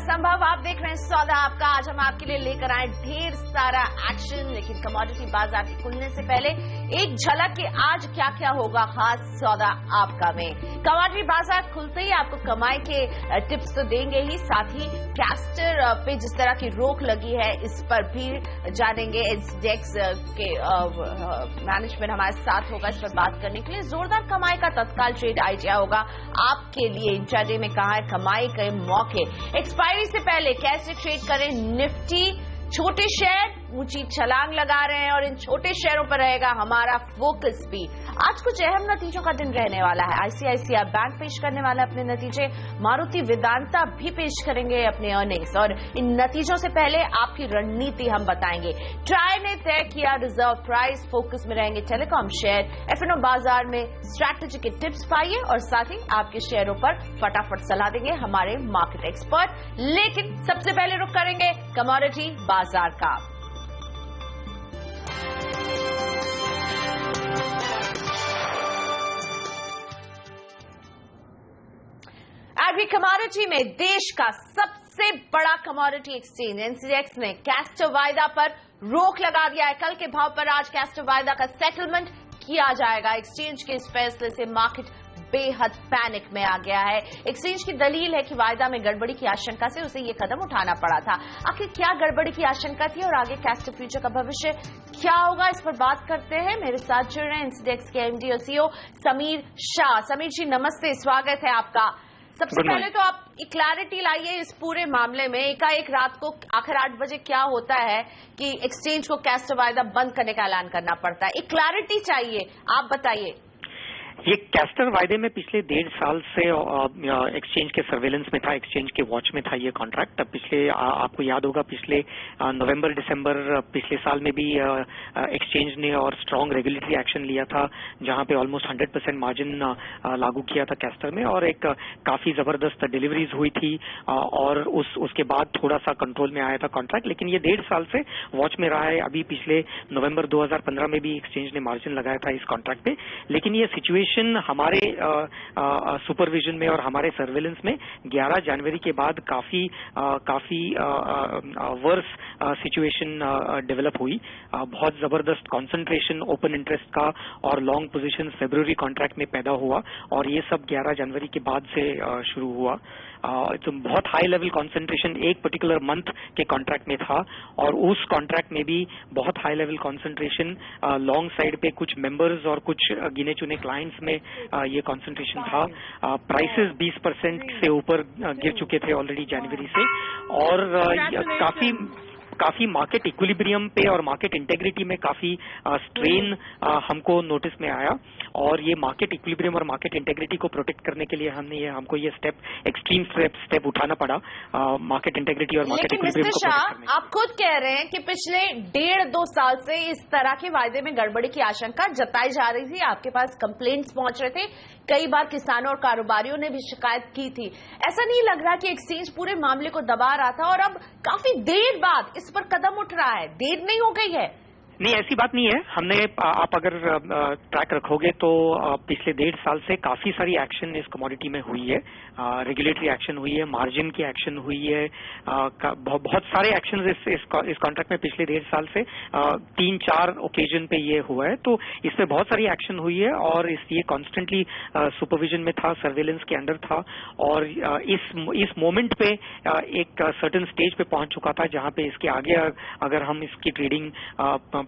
संभव। आप देख रहे हैं सौदा आपका। आज हम आपके लिए लेकर आए ढेर सारा एक्शन, लेकिन कमोडिटी बाजार के खुलने से पहले एक झलक कि आज क्या क्या होगा खास सौदा आपका में। कमोडिटी बाजार खुलते ही आपको कमाई के टिप्स तो देंगे ही, साथ ही कैस्टर पे जिस तरह की रोक लगी है इस पर भी जानेंगे। इंडेक्स के मैनेजमेंट हमारे साथ होगा इस पर बात करने के लिए। जोरदार कमाई का तत्काल ट्रेड आइडिया होगा आपके लिए। इंट्राडे में कहा है कमाई के मौके, एक्सपायरी से पहले कैसे ट्रेड करें। निफ्टी छोटे शेयर ऊंची छलांग लगा रहे हैं और इन छोटे शेयरों पर रहेगा हमारा फोकस भी। आज कुछ अहम नतीजों का दिन रहने वाला है। आईसीआईसीआई बैंक पेश करने वाला अपने नतीजे, मारुति वेदांता भी पेश करेंगे अपने अर्निंग्स, और इन नतीजों से पहले आपकी रणनीति हम बताएंगे। ट्राई ने तय किया रिजर्व प्राइस, फोकस में रहेंगे टेलीकॉम शेयर। एफएनओ बाजार में स्ट्रैटेजी के टिप्स पाइए और साथ ही आपके शेयरों पर फटाफट सलाह देंगे हमारे मार्केट एक्सपर्ट। लेकिन सबसे पहले रुख करेंगे कमोडिटी बाजार का। एग्री कमोडिटी में देश का सबसे बड़ा कमोडिटी एक्सचेंज एनसीएक्स ने कैस्टर वायदा पर रोक लगा दिया है। कल के भाव पर आज कैस्टर वायदा का सेटलमेंट किया जाएगा। एक्सचेंज के इस फैसले से मार्केट बेहद पैनिक में आ गया है। एक्सचेंज की दलील है कि वायदा में गड़बड़ी की आशंका से उसे ये कदम उठाना पड़ा था। आखिर क्या गड़बड़ी की आशंका थी और आगे कैस्टर फ्यूचर का भविष्य क्या होगा, इस पर बात करते हैं। मेरे साथ जुड़ रहे हैं इंडेक्स के एमडी और सीईओ समीर शाह। समीर जी नमस्ते, स्वागत है आपका। सबसे पहले तो आप एक क्लैरिटी लाइए इस पूरे मामले में। एकाएक रात को आखिर 8 बजे क्या होता है कि एक्सचेंज को कैस्टर वायदा बंद करने का ऐलान करना पड़ता है। एक क्लैरिटी चाहिए, आप बताइए। ये कैस्टर वायदे में पिछले 1.5 साल से एक्सचेंज के सर्वेलेंस में था, एक्सचेंज के वॉच में था ये कॉन्ट्रैक्ट। पिछले आपको याद होगा पिछले नवंबर दिसंबर पिछले साल में भी एक्सचेंज ने और स्ट्रांग रेगुलेटरी एक्शन लिया था, जहां पे ऑलमोस्ट 100% मार्जिन लागू किया था कैस्टर में, और एक काफी जबरदस्त डिलीवरीज हुई थी और उसके बाद थोड़ा सा कंट्रोल में आया था कॉन्ट्रैक्ट। लेकिन ये 1.5 साल से वॉच में रहा है। अभी पिछले नवंबर 2015 में भी एक्सचेंज ने मार्जिन लगाया था इस कॉन्ट्रैक्ट पे। लेकिन ये सिचुएशन हमारे सुपरविजन में और हमारे सर्वेलेंस में 11 जनवरी के बाद काफी वर्स सिचुएशन डेवलप हुई। बहुत जबरदस्त कंसंट्रेशन ओपन इंटरेस्ट का और लॉन्ग पोजीशन फरवरी कॉन्ट्रैक्ट में पैदा हुआ, और ये सब 11 जनवरी के बाद से शुरू हुआ। तो बहुत हाई लेवल कंसंट्रेशन एक पर्टिकुलर मंथ के कॉन्ट्रैक्ट में था, और उस कॉन्ट्रैक्ट में भी बहुत high level concentration long side पे कुछ मेंबर्स और कुछ गिने चुने क्लाइंट्स में ये कंसंट्रेशन था। प्राइसेस 20% से ऊपर गिर चुके थे ऑलरेडी जनवरी से, और काफी मार्केट इक्विलिब्रियम पे और मार्केट इंटेग्रिटी में काफी स्ट्रेन हमको नोटिस में आया, और ये मार्केट इक्विलिब्रियम और मार्केट इंटेग्रिटी को प्रोटेक्ट करने के लिए हमको ये एक्सट्रीम स्टेप उठाना पड़ा, मार्केट इंटेग्रिटी और मार्केट इक्विलिब्रियम को प्रोटेक्ट करने के लिए। आप खुद कह रहे हैं कि पिछले 1.5-2 साल से इस तरह के वायदे में गड़बड़ी की आशंका जताई जा रही थी, आपके पास कंप्लेंट्स पहुंच रहे थे, कई बार किसानों और कारोबारियों ने भी शिकायत की थी। ऐसा नहीं लग रहा कि एक्सचेंज पूरे मामले को दबा रहा था और अब काफी देर बाद इस पर कदम उठ रहा है? देर नहीं हो गई है? नहीं, ऐसी बात नहीं है। हमने आप अगर ट्रैक रखोगे तो पिछले 1.5 साल से काफी सारी एक्शन इस कमोडिटी में हुई है। रेगुलेटरी एक्शन हुई है, मार्जिन की एक्शन हुई है, बहुत सारे एक्शन इस कॉन्ट्रैक्ट में पिछले 1.5 साल से 3-4 ओकेजन पे ये हुआ है। तो इसमें बहुत सारी एक्शन हुई है, और ये कॉन्स्टेंटली सुपरविजन में था, सर्वेलेंस के अंडर था, और इस मोमेंट पे एक सर्टेन स्टेज पे पहुंच चुका था जहां पे इसके आगे अगर हम इसकी ट्रेडिंग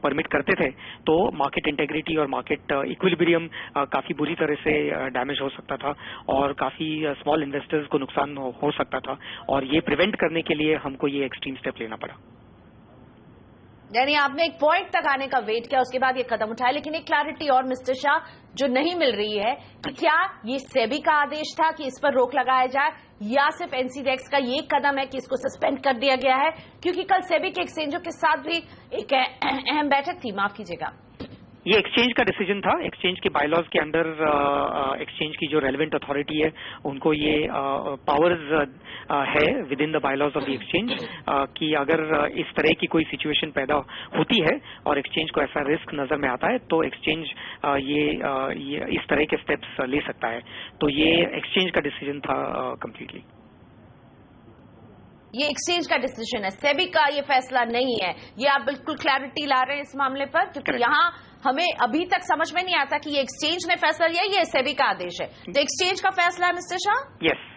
परमिट करते थे तो मार्केट इंटेग्रिटी और मार्केट इक्विलिब्रियम काफी बुरी तरह से डैमेज हो सकता था, और काफी स्मॉल इन्वेस्टर्स को नुकसान हो सकता था, और ये प्रिवेंट करने के लिए हमको ये एक्सट्रीम स्टेप लेना पड़ा। यानी आपने एक पॉइंट तक आने का वेट किया, उसके बाद ये कदम उठाया। लेकिन एक क्लैरिटी और मिस्टर शाह जो नहीं मिल रही है कि क्या ये सेबी का आदेश था कि इस पर रोक लगाया जाए, या सिर्फ एनसीडेक्स का ये कदम है कि इसको सस्पेंड कर दिया गया है? क्योंकि कल सेबी के एक्सचेंजों के साथ भी एक अहम बैठक थी, माफ कीजिएगा। ये एक्सचेंज का डिसीजन था। एक्सचेंज के बायलॉज के अंडर एक्सचेंज की जो रेलेवेंट अथॉरिटी है उनको ये पावर्स है with in the bylaws of the exchange कि अगर इस तरह की कोई सिचुएशन पैदा होती है और एक्सचेंज को ऐसा रिस्क नजर में आता है तो एक्सचेंज ये इस तरह के स्टेप्स ले सकता है। तो ये एक्सचेंज का डिसीजन था कंप्लीटली। ये एक्सचेंज का डिसीजन है, सेबी का ये फैसला नहीं है। ये आप बिल्कुल क्लैरिटी ला रहे हैं इस मामले पर, क्योंकि यहाँ हमें अभी तक समझ में नहीं आता कि ये एक्सचेंज ने फैसला लिया, ये सेबी का आदेश है। तो एक्सचेंज का फैसला है मिस्टर शाह? यस।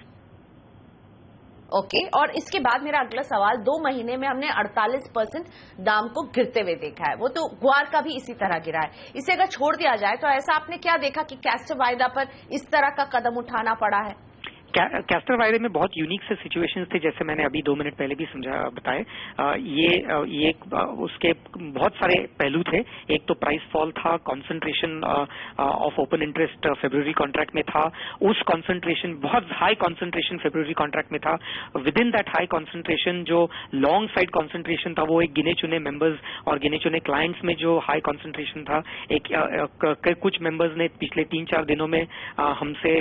ओके। और इसके बाद मेरा अगला सवाल, 2 महीने में हमने 48% दाम को गिरते हुए देखा है, वो तो ग्वार का भी इसी तरह गिरा है। इसे अगर छोड़ दिया जाए तो ऐसा आपने क्या देखा कि कैस्टर वायदा पर इस तरह का कदम उठाना पड़ा है? कैस्टर वायदे में बहुत यूनिक से सिचुएशंस थे, जैसे मैंने अभी 2 मिनट पहले भी बताए। ये उसके बहुत सारे पहलू थे। एक तो प्राइस फॉल था, concentration of open interest February contract में था। उस कंसंट्रेशन, बहुत हाई कंसंट्रेशन फरवरी कॉन्ट्रैक्ट में था। With in that high concentration जो लॉन्ग साइड कंसंट्रेशन था, वो एक गिने चुने मेंबर्स और गिने चुने क्लाइंट्स में जो हाई कंसंट्रेशन था। कुछ मेंबर्स ने पिछले 3-4 दिनों में हमसे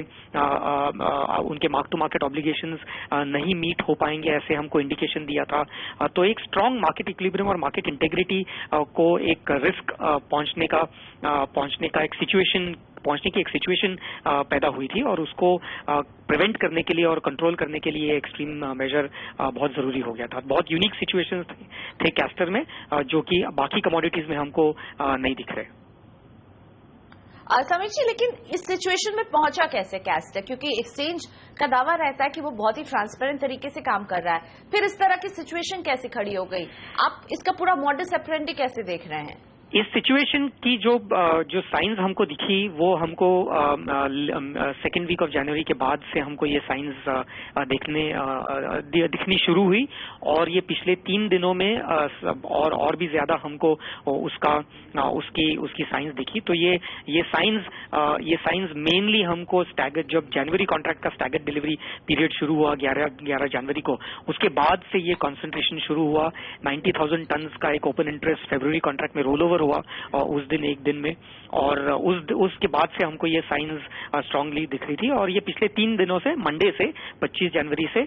उनके मार्क टू मार्केट ऑब्लिगेशंस नहीं मीट हो पाएंगे, ऐसे हमको इंडिकेशन दिया था। तो एक स्ट्रांग मार्केट इक्विलिब्रियम और मार्केट इंटेग्रिटी को एक रिस्क पहुंचने की एक सिचुएशन पैदा हुई थी, और उसको प्रिवेंट करने के लिए और कंट्रोल करने के लिए एक्सट्रीम मेजर बहुत जरूरी हो गया था। बहुत यूनिक सिचुएशन थे कैस्टर में, जो कि बाकी कमोडिटीज में हमको नहीं दिख रहे। समीर जी, लेकिन इस सिचुएशन में पहुंचा कैसे कैस्टर? क्योंकि एक्सचेंज का दावा रहता है कि वो बहुत ही ट्रांसपेरेंट तरीके से काम कर रहा है, फिर इस तरह की सिचुएशन कैसे खड़ी हो गई? आप इसका पूरा मॉडस ऑपरेंडी कैसे देख रहे हैं? इस सिचुएशन की जो साइंस हमको दिखी, वो हमको सेकेंड वीक ऑफ जनवरी के बाद से हमको ये साइंस दिखनी शुरू हुई, और ये पिछले 3 दिनों में और भी ज्यादा हमको उसकी साइंस दिखी। तो ये साइंस मेनली हमको स्टैगर्ड, जब जनवरी कॉन्ट्रैक्ट का स्टैगर्ड डिलीवरी पीरियड शुरू हुआ 11 जनवरी को, उसके बाद से ये कॉन्सेंट्रेशन शुरू हुआ। 90,000 टन का एक ओपन इंटरेस्ट फरवरी कॉन्ट्रैक्ट में रोल ओवर हुआ उस दिन, एक दिन में, और उसके बाद से हमको ये साइंस स्ट्रांगली दिख रही थी। और ये पिछले 3 दिनों से, मंडे से 25 जनवरी से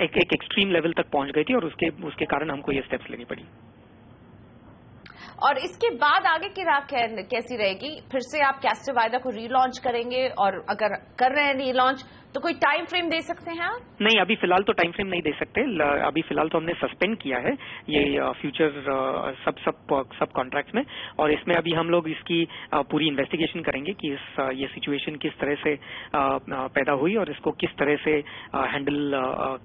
एक एक्सट्रीम लेवल तक पहुंच गई थी, और उसके कारण हमको ये स्टेप्स लेनी पड़ी। और इसके बाद आगे की राह कैसी रहेगी? फिर से आप कैस्टर वायदा को रीलॉन्च करेंगे, और अगर कर रहे हैं रीलॉन्च तो कोई टाइम फ्रेम दे सकते हैं आप? नहीं, अभी फिलहाल तो टाइम फ्रेम नहीं दे सकते। अभी फिलहाल तो हमने सस्पेंड किया है ये फ्यूचर सब कॉन्ट्रैक्ट्स में, और इसमें अभी हम लोग इसकी पूरी इन्वेस्टिगेशन करेंगे कि ये सिचुएशन किस तरह से पैदा हुई और इसको किस तरह से हैंडल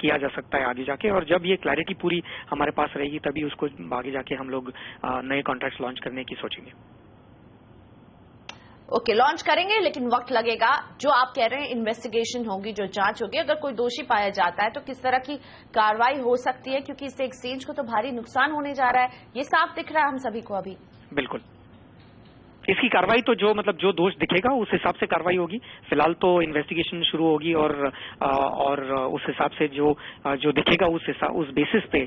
किया जा सकता है आगे जाके। और जब ये क्लैरिटी पूरी हमारे पास रहेगी, तभी उसको आगे जाके हम लोग नए कॉन्ट्रैक्ट्स लॉन्च करने की सोचेंगे। ओके, लॉन्च करेंगे, लेकिन वक्त लगेगा। जो आप कह रहे हैं इन्वेस्टिगेशन होगी, जो जांच होगी, अगर कोई दोषी पाया जाता है तो किस तरह की कार्रवाई हो सकती है? क्योंकि इससे एक्सचेंज को तो भारी नुकसान होने जा रहा है, ये साफ दिख रहा है हम सभी को अभी। बिल्कुल, इसकी कार्रवाई तो जो दोष दिखेगा उस हिसाब से कार्रवाई होगी। फिलहाल तो इन्वेस्टिगेशन शुरू होगी, और उस हिसाब से जो दिखेगा उस बेसिस पे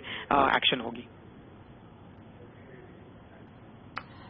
एक्शन होगी।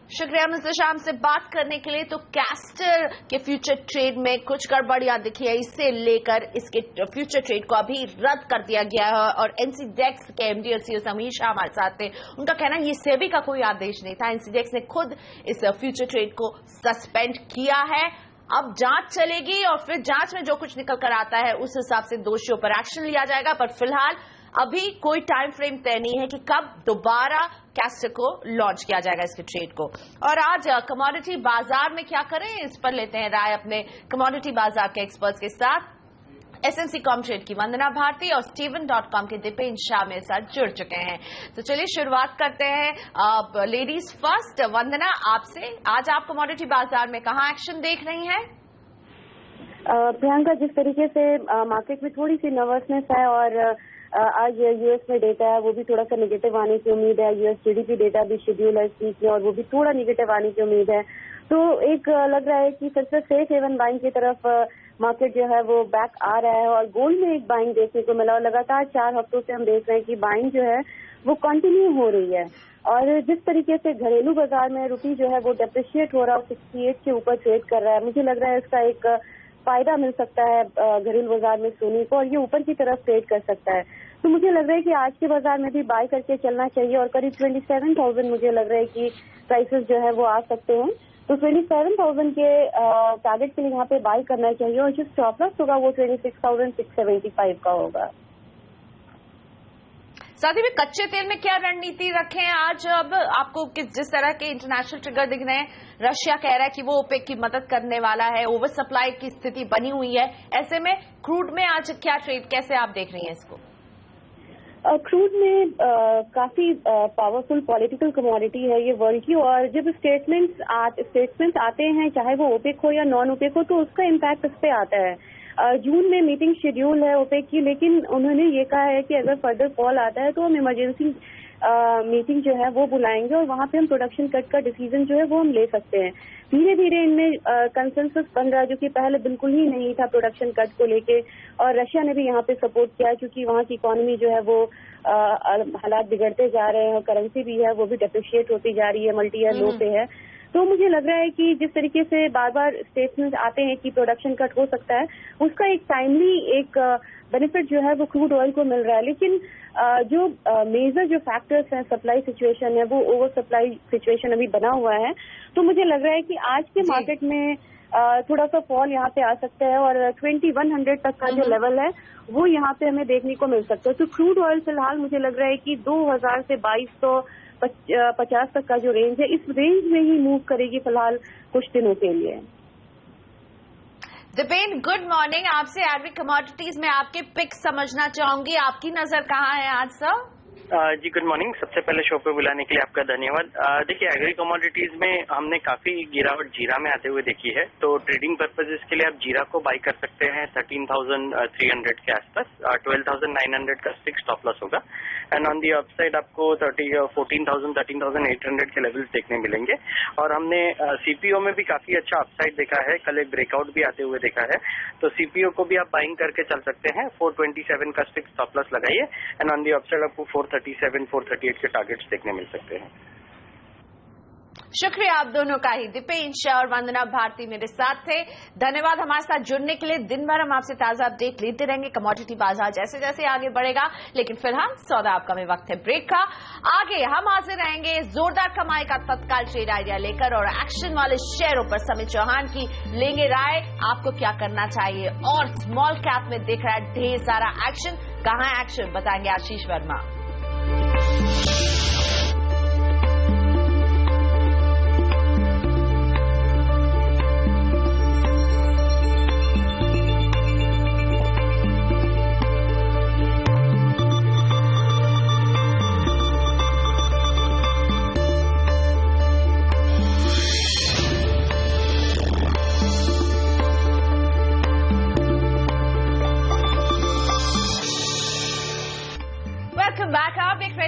शुक्रिया मिस्टर शाह से बात करने के लिए। तो कैस्टर के फ्यूचर ट्रेड में कुछ गड़बड़ियां दिखी है, इससे लेकर इसके फ्यूचर ट्रेड को अभी रद्द कर दिया गया है, और एनसीडेक्स के एमडी और सीईओ समीर शाह हमारे साथ थे। उनका कहना है ये सेबी का कोई आदेश नहीं था, एनसीडेक्स ने खुद इस फ्यूचर ट्रेड को सस्पेंड किया है। अब जांच चलेगी, और फिर जांच में जो कुछ निकल कर आता है उस हिसाब से दोषियों पर एक्शन लिया जाएगा। पर फिलहाल अभी कोई टाइम फ्रेम तय नहीं है कि कब दोबारा कैस्टर को लॉन्च किया जाएगा, इसके ट्रेड को। और आज कमोडिटी बाजार में क्या करें, इस पर लेते हैं राय अपने कमोडिटी बाजार के एक्सपर्ट्स के साथ। एसएनसी कॉमट्रेड की वंदना भारती और Steven.com के दीपेन शाह मेरे साथ जुड़ चुके हैं। तो चलिए शुरुआत करते हैं लेडीज फर्स्ट। वंदना, आपसे, आज आप कमोडिटी बाजार में कहां एक्शन देख रही हैं? प्रियंका, जिस तरीके से मार्केट में थोड़ी सी नर्वसनेस है, और आज यूएस में डेटा है वो भी थोड़ा सा निगेटिव आने की उम्मीद है। यूएस जीडीपी डेटा भी शेड्यूल है इस वीक में, और वो भी थोड़ा निगेटिव आने की उम्मीद है। तो एक लग रहा है कि फिर से सेफ हेवन बाइंग की तरफ मार्केट जो है वो बैक आ रहा है, और गोल्ड में एक बाइंग देखने को मिला, और लगातार 4 हफ्तों से हम देख रहे हैं कि बाइंग जो है वो कंटिन्यू हो रही है। और जिस तरीके से घरेलू बाजार में रुपी जो है वो डेप्रिशिएट हो रहा है, 68 के ऊपर ट्रेड कर रहा है, मुझे लग रहा है इसका एक फायदा मिल सकता है घरेलू बाजार में सोने को, और ये ऊपर की तरफ ट्रेड कर सकता है। तो मुझे लग रहा है कि आज के बाजार में भी बाय करके चलना चाहिए, और करीब 27,000 मुझे लग रहा है कि प्राइसेस जो है वो आ सकते हैं। तो 27,000 के टारगेट के लिए यहाँ पे बाय करना चाहिए, और जो स्टॉप लॉस होगा वो 26,675 का होगा। साथ ही में कच्चे तेल में क्या रणनीति रखें आज? अब आपको जिस तरह के इंटरनेशनल ट्रिगर दिख रहे हैं, रशिया कह रहा है कि वो ओपेक की मदद करने वाला है, ओवर सप्लाई की स्थिति बनी हुई है, ऐसे में क्रूड में आज क्या ट्रेड, कैसे आप देख रही हैं इसको? क्रूड में काफी पावरफुल पॉलिटिकल कमोडिटी है ये वर्ल्ड की, और जब स्टेटमेंट्स आते हैं, चाहे वो ओपेक हो या नॉन ओपेक हो, तो उसका इम्पैक्ट उस पर आता है। जून में मीटिंग शेड्यूल है ओपेक की, लेकिन उन्होंने ये कहा है कि अगर फर्दर कॉल आता है तो हम इमरजेंसी मीटिंग जो है वो बुलाएंगे और वहां पे हम प्रोडक्शन कट का डिसीजन जो है वो हम ले सकते हैं। धीरे धीरे इनमें कंसेंसस बन रहा है, जो कि पहले बिल्कुल ही नहीं था प्रोडक्शन कट को लेके, और रशिया ने भी यहाँ पे सपोर्ट किया क्योंकि वहाँ की इकोनॉमी जो है वो हालात बिगड़ते जा रहे हैं और करेंसी भी है वो भी डेप्रिशिएट होती जा रही है, मल्टी ईयर लो पे है। तो मुझे लग रहा है कि जिस तरीके से बार बार स्टेटमेंट आते हैं कि प्रोडक्शन कट हो सकता है, उसका एक टाइमली एक बेनिफिट जो है वो क्रूड ऑयल को मिल रहा है। लेकिन जो मेजर जो फैक्टर्स हैं, सप्लाई सिचुएशन है, वो ओवर सप्लाई सिचुएशन अभी बना हुआ है। तो मुझे लग रहा है कि आज के मार्केट में थोड़ा सा फॉल यहाँ पे आ सकता है और 2100 तक का जो लेवल है वो यहाँ पे हमें देखने को मिल सकता है। तो क्रूड ऑयल फिलहाल मुझे लग रहा है कि 2000 से 2250 तक का जो रेंज है, इस रेंज में ही मूव करेगी फिलहाल कुछ दिनों के लिए। Dipen, good morning. आपसे एग्री कमोडिटीज में आपके पिक समझना चाहूंगी, आपकी नजर कहाँ है आज सर? जी गुड मॉर्निंग। सबसे पहले शो पे बुलाने के लिए आपका धन्यवाद। देखिए, एग्री कमोडिटीज में हमने काफी गिरावट जीरा में आते हुए देखी है, तो ट्रेडिंग पर्पजेस के लिए आप जीरा को बाई कर सकते हैं 13,300 के आसपास। 12,900 का स्टिक स्टॉप लॉस होगा एंड ऑन दी अपसाइड आपको 14,000 13,800 के लेवल्स देखने मिलेंगे। और हमने सीपीओ में भी काफी अच्छा अपसाइड देखा है, कल एक ब्रेकआउट भी आते हुए देखा है, तो सीपीओ को भी आप बाइंग करके चल सकते हैं। 427 का स्टिक स्टॉप लॉस लगाइए एंड ऑन दी अपसाइड आपको 437, 438 के टारगेट्स देखने मिल सकते हैं। शुक्रिया आप दोनों का ही। दीपेन शाह और वंदना भारती मेरे साथ थे, धन्यवाद हमारे साथ जुड़ने के लिए। दिन भर हम आपसे ताजा अपडेट लेते रहेंगे, कमोडिटी बाजार जैसे जैसे आगे बढ़ेगा। लेकिन फिलहाल सौदा आपका में वक्त है ब्रेक का। आगे हम हाजिर रहेंगे जोरदार कमाई का तत्काल ट्रेड आइडिया लेकर, और एक्शन वाले शेयरों पर समित चौहान की लेंगे राय, आपको क्या करना चाहिए। और स्मॉल कैप में दिख रहा है ढेर सारा एक्शन, कहां है एक्शन बताएंगे आशीष वर्मा।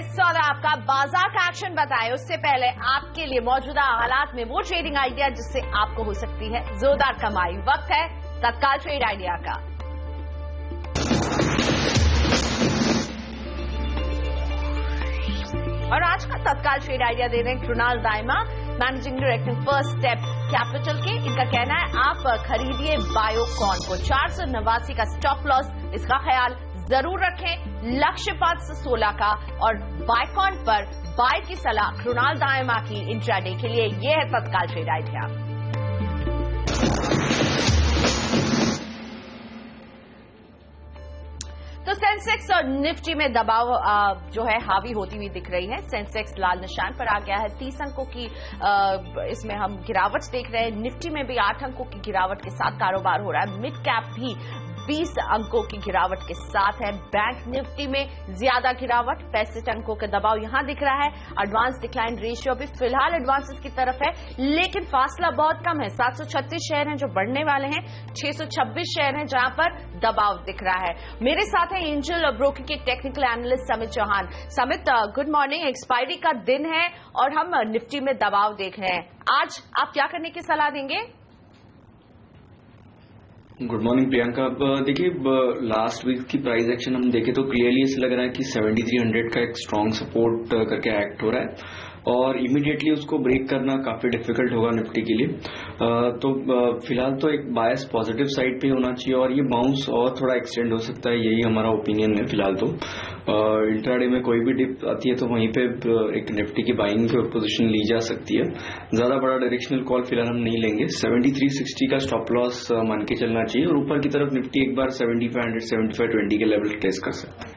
सौदा आपका बाजार का एक्शन बताए, उससे पहले आपके लिए मौजूदा हालात में वो ट्रेडिंग आइडिया जिससे आपको हो सकती है जोरदार कमाई। वक्त है तत्काल ट्रेड आइडिया का। और आज का तत्काल ट्रेड आइडिया दे रहे हैं Krunal Daima, managing director first step capital के। इनका कहना है आप खरीदिए बायोकॉन को, 489 का स्टॉप लॉस, इसका ख्याल जरूर रखें। लक्ष्य 516 का और बायकॉन पर बाय की सलाह कृणाल दाइमा की इंट्राडे के लिए। यह है तत्काल ट्रेड आइडिया। तो सेंसेक्स और निफ्टी में दबाव जो है हावी होती हुई दिख रही है। सेंसेक्स लाल निशान पर आ गया है, 30 अंकों की इसमें हम गिरावट देख रहे हैं। निफ्टी में भी 8 अंकों की गिरावट के साथ कारोबार हो रहा है। मिड कैप भी 20 अंकों की गिरावट के साथ है। बैंक निफ्टी में ज्यादा गिरावट, 65 अंकों का दबाव यहां दिख रहा है। एडवांस डिक्लाइन रेशियो भी फिलहाल एडवांसेस की तरफ है, लेकिन फासला बहुत कम है। 736 शेयर हैं जो बढ़ने वाले हैं, 626 शेयर हैं जहां पर दबाव दिख रहा है। मेरे साथ है एंजल ब्रोकिंग के टेक्निकल एनालिस्ट समित चौहान। समित, गुड मॉर्निंग। एक्सपायरी का दिन है और हम निफ्टी में दबाव देख रहे हैं, आज आप क्या करने की सलाह देंगे? Good morning Priyanka. अब देखिए, लास्ट वीक की प्राइस एक्शन हम देखें तो क्लियरली ऐसा लग रहा है कि 7300 का एक स्ट्रांग सपोर्ट करके एक्ट हो रहा है और इमीडिएटली उसको ब्रेक करना काफी डिफिकल्ट होगा निफ्टी के लिए। तो फिलहाल तो एक बायस पॉजिटिव साइड पे होना चाहिए और ये बाउंस और थोड़ा एक्सटेंड हो सकता है, यही हमारा ओपिनियन है फिलहाल। तो इंट्राडे में कोई भी डिप आती है तो वहीं पे एक निफ्टी की बाइंग पोजीशन ली जा सकती है। ज्यादा बड़ा डायरेक्शनल कॉल फिलहाल हम नहीं लेंगे। 7360 का स्टॉप लॉस मान के चलना चाहिए और ऊपर की तरफ निफ्टी एक बार 7500 7520 के लेवल टेस्ट कर सकता है।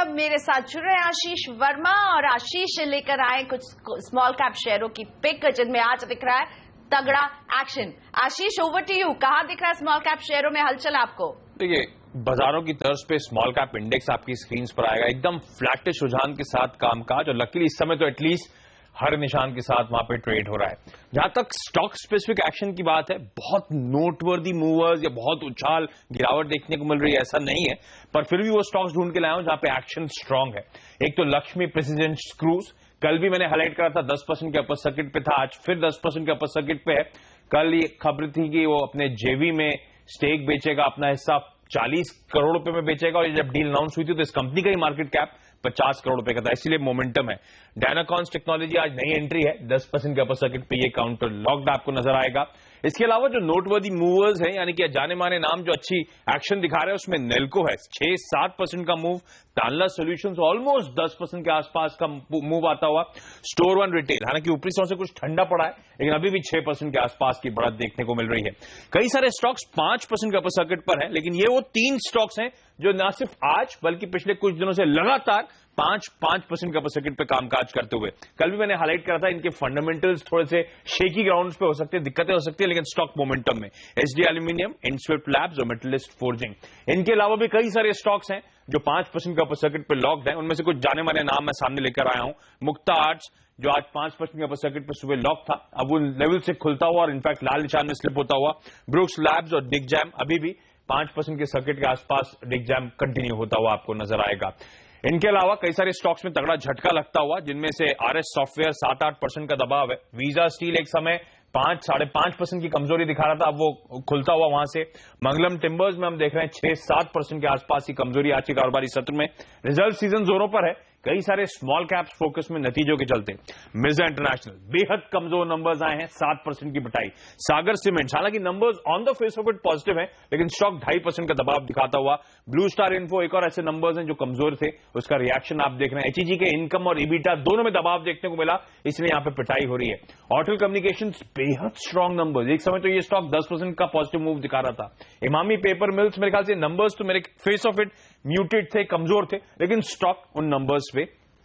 अब मेरे साथ जुड़ रहे हैं आशीष वर्मा, और आशीष लेकर आए कुछ स्मॉल कैप शेयरों की पिक जिनमें आज दिख रहा है तगड़ा action. Ashish, over to you, कहां दिख रहा है स्मॉल कैप शेयरों में हलचल आपको? देखिए, बाजारों की तर्ज पे स्मॉल कैप इंडेक्स आपकी स्क्रीन पर आएगा, एकदम फ्लैटिश रुझान के साथ कामकाज, और लकीली इस समय तो एटलीस्ट हर निशान के साथ वहां पे ट्रेड हो रहा है। जहां तक स्टॉक स्पेसिफिक एक्शन की बात है, बहुत नोटवर्दी मूवर्स या बहुत उछाल गिरावट देखने को मिल रही है ऐसा नहीं है, पर फिर भी वो स्टॉक्स ढूंढ के लाया हूं जहां पे एक्शन स्ट्रांग है। एक तो लक्ष्मी प्रेसिडेंट स्क्रूज, कल भी मैंने हाईलाइट करा था 10% के अपर सर्किट पे था, आज फिर 10% के अपर सर्किट पे है। कल ये खबर थी कि वो अपने जेवी में स्टेक बेचेगा, अपना हिस्सा 40 करोड़ रुपए में बेचेगा, और जब डील अनाउंस हुई थी तो इस कंपनी का ही मार्केट कैप 50 करोड़ रुपए का था, इसीलिए मोमेंटम है। डायनाकॉन्स टेक्नोलॉजी आज नई एंट्री है, 10% के अपर सर्किट पे ये काउंटर लॉक्ड आपको नजर आएगा। इसके अलावा जो नोटवर्दी मूवर्स हैं, यानी कि जाने माने नाम जो अच्छी एक्शन दिखा रहे हैं, उसमें नेल्को है 6-7% का मूव, तानला सॉल्यूशंस ऑलमोस्ट 10% के आसपास का मूव आता हुआ, स्टोर वन रिटेल हालांकि ऊपरी सौ से कुछ ठंडा पड़ा है लेकिन अभी भी 6% के आसपास की बढ़त देखने को मिल रही है। कई सारे स्टॉक्स 5% के अपर सर्किट पर है, लेकिन ये वो 3 स्टॉक्स हैं जो न सिर्फ आज बल्कि पिछले कुछ दिनों से लगातार 5% के अपर सर्किट पे कामकाज करते हुए। कल भी मैंने हाईलाइट करा था इनके फंडामेंटल्स थोड़े से शेकी ग्राउंड्स पे हो सकते हैं, दिक्कतें हो सकती है, लेकिन स्टॉक मोमेंटम में एचडी एल्यूमिनियम, इनस्विफ्ट लैब्स और मेटलिस्ट फोर्जिंग, इनके अलावा भी कई सारे स्टॉक्स हैं जो 5% के अपर सर्किट पे लॉक्ड है। उनमें से कुछ जाने माने नाम मैं सामने लेकर आया हूं। मुक्ता आर्ट्स जो आज 5% के अपर सर्किट पे सुबह लॉक था, अब वो लेवल से खुलता हुआ और इनफैक्ट लाल निशान में स्लिप होता हुआ। ब्रुक्स लैब्स और डिग जैम अभी भी 5% के सर्किट के आसपास डिग जैम कंटिन्यू होता हुआ आपको नजर आएगा। इनके अलावा कई सारे स्टॉक्स में तगड़ा झटका लगता हुआ, जिनमें से आरएस सॉफ्टवेयर 7-8% का दबाव है। वीजा स्टील एक समय 5-5.5% की कमजोरी दिखा रहा था, अब वो खुलता हुआ वहां से। मंगलम टिम्बर्स में हम देख रहे हैं 6-7% के आसपास की कमजोरी आज के कारोबारी सत्र में। रिजल्ट सीजन जोरों पर है, कई सारे स्मॉल कैप्स फोकस में नतीजों के चलते। मिर्जा इंटरनेशनल बेहद कमजोर नंबर्स आए हैं, 7% की पिटाई। सागर सीमेंट्स हालांकि numbers on the face of it positive है, लेकिन स्टॉक 2.5% का दबाव दिखाता हुआ। ब्लू स्टार इन्फो एक और ऐसे नंबर्स हैं जो कमजोर थे, उसका रिएक्शन आप देख रहे हैं। एचईजी के इनकम और ईबीटा दोनों में दबाव देखने को मिला, इसलिए यहां पर पिटाई हो रही है। ऑटल कम्युनिकेशंस बेहद स्ट्रॉन्ग नंबर्स, एक समय तो ये स्टॉक 10% का पॉजिटिव मूव दिखा रहा था। इमामी पेपर मिल्स मेरे ख्याल से नंबर्स तो मेरे फेस ऑफ इट म्यूटेड थे, कमजोर थे, लेकिन स्टॉक उन नंबर्स पे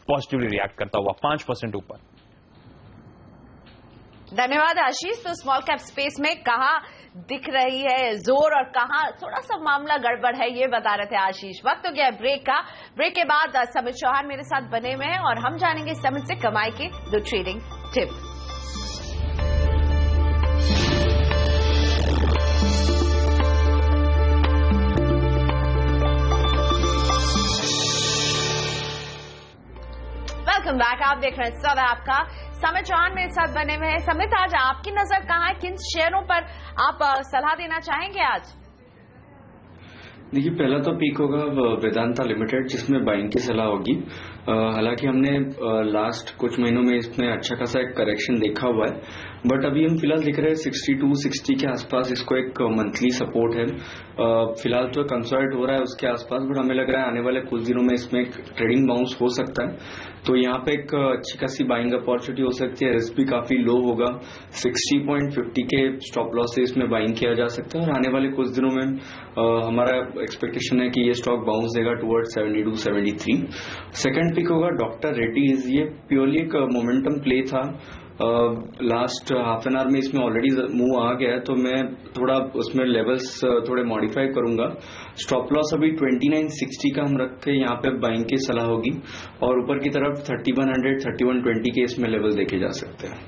पॉजिटिवली रिएक्ट करता हुआ 5% ऊपर। धन्यवाद आशीष। तो स्मॉल कैप स्पेस में कहां दिख रही है जोर और कहां थोड़ा सा मामला गड़बड़ है, ये बता रहे थे आशीष। वक्त हो गया ब्रेक का। ब्रेक के बाद समित चौहान मेरे साथ बने हुए हैं और हम जानेंगे समित से कमाई के 2 ट्रेडिंग टिप। Welcome back. आप देख रहे हैं सदा आपका। समित चौहान मेरे साथ बने हुए हैं। समित, आज आपकी नजर कहां है, किन शेयरों पर आप सलाह देना चाहेंगे आज? देखिए, पहला तो पीक होगा वेदांता लिमिटेड, जिसमें बाइंग की सलाह होगी। हालांकि हमने लास्ट कुछ महीनों में इसमें अच्छा खासा एक करेक्शन देखा हुआ है, बट अभी हम फिलहाल दिख रहे हैं 62-60 के आसपास इसको एक मंथली सपोर्ट है। फिलहाल तो कंसोलिडेट हो रहा है उसके आसपास, बट हमें लग रहा है आने वाले कुछ दिनों में इसमें एक ट्रेडिंग बाउंस हो सकता है, तो यहाँ पे एक अच्छी खासी बाइंग अपॉर्चुनिटी हो सकती है। रिस्क भी काफी लो होगा, 60.50 के स्टॉप लॉस से इसमें बाइंग किया जा सकता है, और आने वाले कुछ दिनों में हमारा एक्सपेक्टेशन है कि ये स्टॉक बाउंस देगा टुवर्ड 72-73। सेकंड पिक होगा डॉक्टर रेड्डीज। ये प्योरली एक मोमेंटम प्ले था, लास्ट हाफ एन आवर में इसमें ऑलरेडी मूव आ गया है, तो मैं थोड़ा उसमें लेवल्स थोड़े मॉडिफाई करूंगा। स्टॉप लॉस अभी 2960 का हम रख के यहाँ पे बाइंग की सलाह होगी, और ऊपर की तरफ 3100-3120 के इसमें लेवल देखे जा सकते हैं।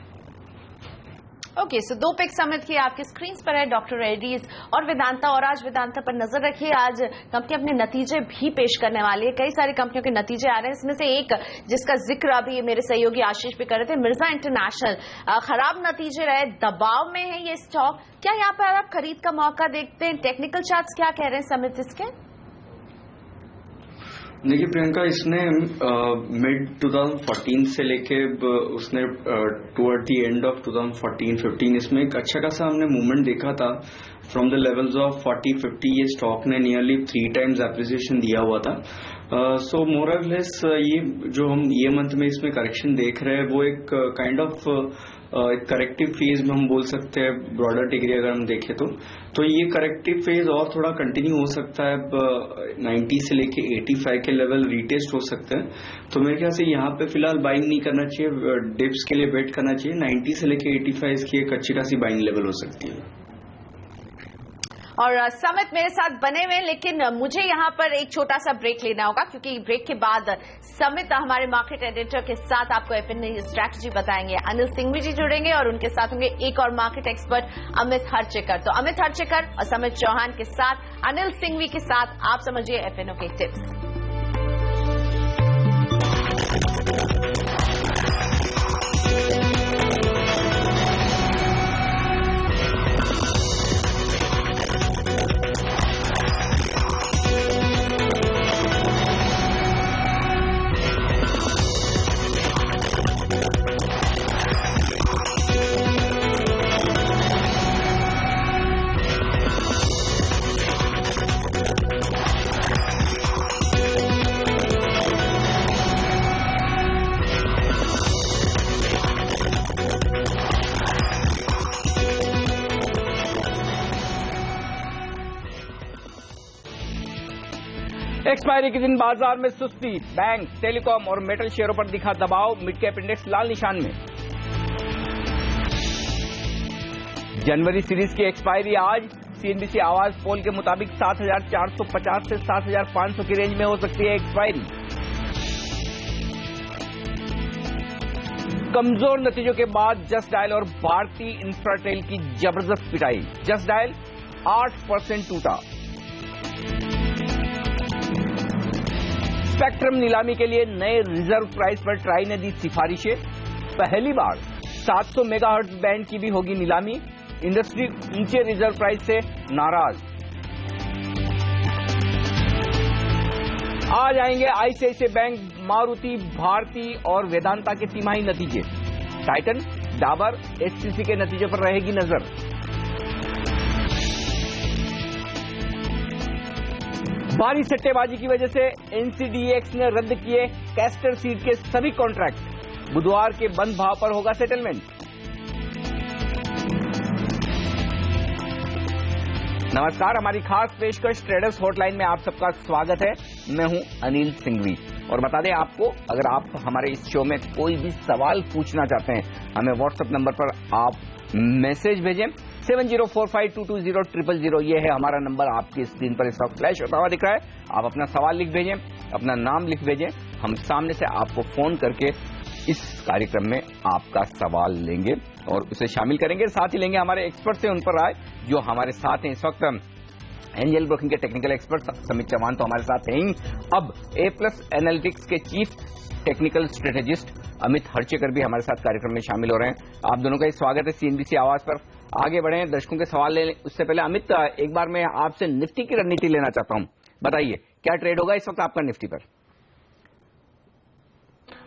ओके, सो 2 पिक समित की आपकी स्क्रीन पर है, डॉक्टर रेड्डीज और वेदांता। और आज वेदांता पर नजर रखिए, आज कंपनी अपने नतीजे भी पेश करने वाली है। कई सारी कंपनियों के नतीजे आ रहे हैं, इसमें से एक जिसका जिक्र अभी मेरे सहयोगी आशीष भी कर रहे थे, मिर्जा इंटरनेशनल। खराब नतीजे रहे, दबाव में है ये स्टॉक। क्या यहाँ पर आप खरीद का मौका देखते हैं? टेक्निकल चार्ट्स क्या कह रहे हैं समित इसके? देखिए प्रियंका, इसने मिड 2014 से लेके उसने टुवर्ड द एंड ऑफ 2014-15 इसमें एक अच्छा खासा हमने मूवमेंट देखा था। फ्रॉम द लेवल्स ऑफ 40-50 ये स्टॉक ने नियरली 3 टाइम्स एप्रिसिएशन दिया हुआ था, सो मोरलेस ये जो हम ये मंथ में इसमें करेक्शन देख रहे हैं वो एक काइंड ऑफ करेक्टिव फेज में हम बोल सकते हैं ब्रॉडर डिग्री अगर हम देखें तो ये करेक्टिव फेज और थोड़ा कंटिन्यू हो सकता है। 90 से लेके 85 के लेवल रीटेस्ट हो सकते हैं। तो मेरे ख्याल से यहाँ पे फिलहाल बाइंग नहीं करना चाहिए, डिप्स के लिए वेट करना चाहिए। 90 से लेके 85 की एक अच्छी खासी बाइंग लेवल हो सकती है। और समित मेरे साथ बने हुए, लेकिन मुझे यहां पर एक छोटा सा ब्रेक लेना होगा क्योंकि ब्रेक के बाद समित हमारे मार्केट एडिटर के साथ आपको एफएनओ स्ट्रैटेजी बताएंगे। अनिल सिंघवी जी जुड़ेंगे और उनके साथ होंगे एक और मार्केट एक्सपर्ट अमित हरचेकर। तो अमित हरचेकर और समित चौहान के साथ अनिल सिंघवी के साथ आप समझिए एफएनओ के टिप्स। एक्सपायरी के दिन बाजार में सुस्ती, बैंक, टेलीकॉम और मेटल शेयरों पर दिखा दबाव, मिड कैप इंडेक्स लाल निशान में। जनवरी सीरीज की एक्सपायरी आज सीएनबीसी आवाज पोल के मुताबिक 7,450 से 7,500 की रेंज में हो सकती है एक्सपायरी। कमजोर नतीजों के बाद जस्ट डायल और भारतीय इंफ्राटेल की जबरदस्त पिटाई। जस्ट डायल 8% टूटा। स्पेक्ट्रम नीलामी के लिए नए रिजर्व प्राइस पर ट्राई ने दी सिफारिशें। पहली बार 700 मेगाहर्ट्ज बैंड की भी होगी नीलामी। इंडस्ट्री ऊंचे रिजर्व प्राइस से नाराज। आज आएंगे आईसीआईसीआई बैंक, मारुति, भारती और वेदांता के तिमाही नतीजे। टाइटन, डाबर, एचसीसी के नतीजे पर रहेगी नजर। भारी सट्टेबाजी की वजह से एनसीडीएक्स ने रद्द किए कैस्टर सीड के सभी कॉन्ट्रैक्ट। बुधवार के बंद भाव पर होगा सेटलमेंट। नमस्कार, हमारी खास पेशकश ट्रेडर्स हॉटलाइन में आप सबका स्वागत है। मैं हूं अनिल सिंघवी और बता दें आपको, अगर आप हमारे इस शो में कोई भी सवाल पूछना चाहते हैं, हमें व्हाट्सएप नंबर पर आप मैसेज भेजें। 7045220000। ये है हमारा नंबर, आपकी स्क्रीन पर इस वक्त फ्लैश होता हुआ दिख रहा है। आप अपना सवाल लिख भेजें, अपना नाम लिख भेजें। हम सामने से आपको फोन करके इस कार्यक्रम में आपका सवाल लेंगे और उसे शामिल करेंगे। साथ ही लेंगे हमारे एक्सपर्ट से उन पर राय जो हमारे साथ हैं इस वक्त। एंजल ब्रोकिंग के टेक्निकल एक्सपर्ट समित चौहान तो हमारे साथ हैं ही। अब A+ एनालिटिक्स के चीफ टेक्निकल स्ट्रेटेजिस्ट अमित हरचेकर भी हमारे साथ कार्यक्रम में शामिल हो रहे हैं। आप दोनों का स्वागत है सीएनबीसी आवाज पर। आगे बढ़े, दर्शकों के सवाल ले। उससे पहले अमित, एक बार मैं आपसे निफ्टी की रणनीति लेना चाहता हूं। बताइए क्या ट्रेड होगा इस वक्त आपका निफ्टी पर?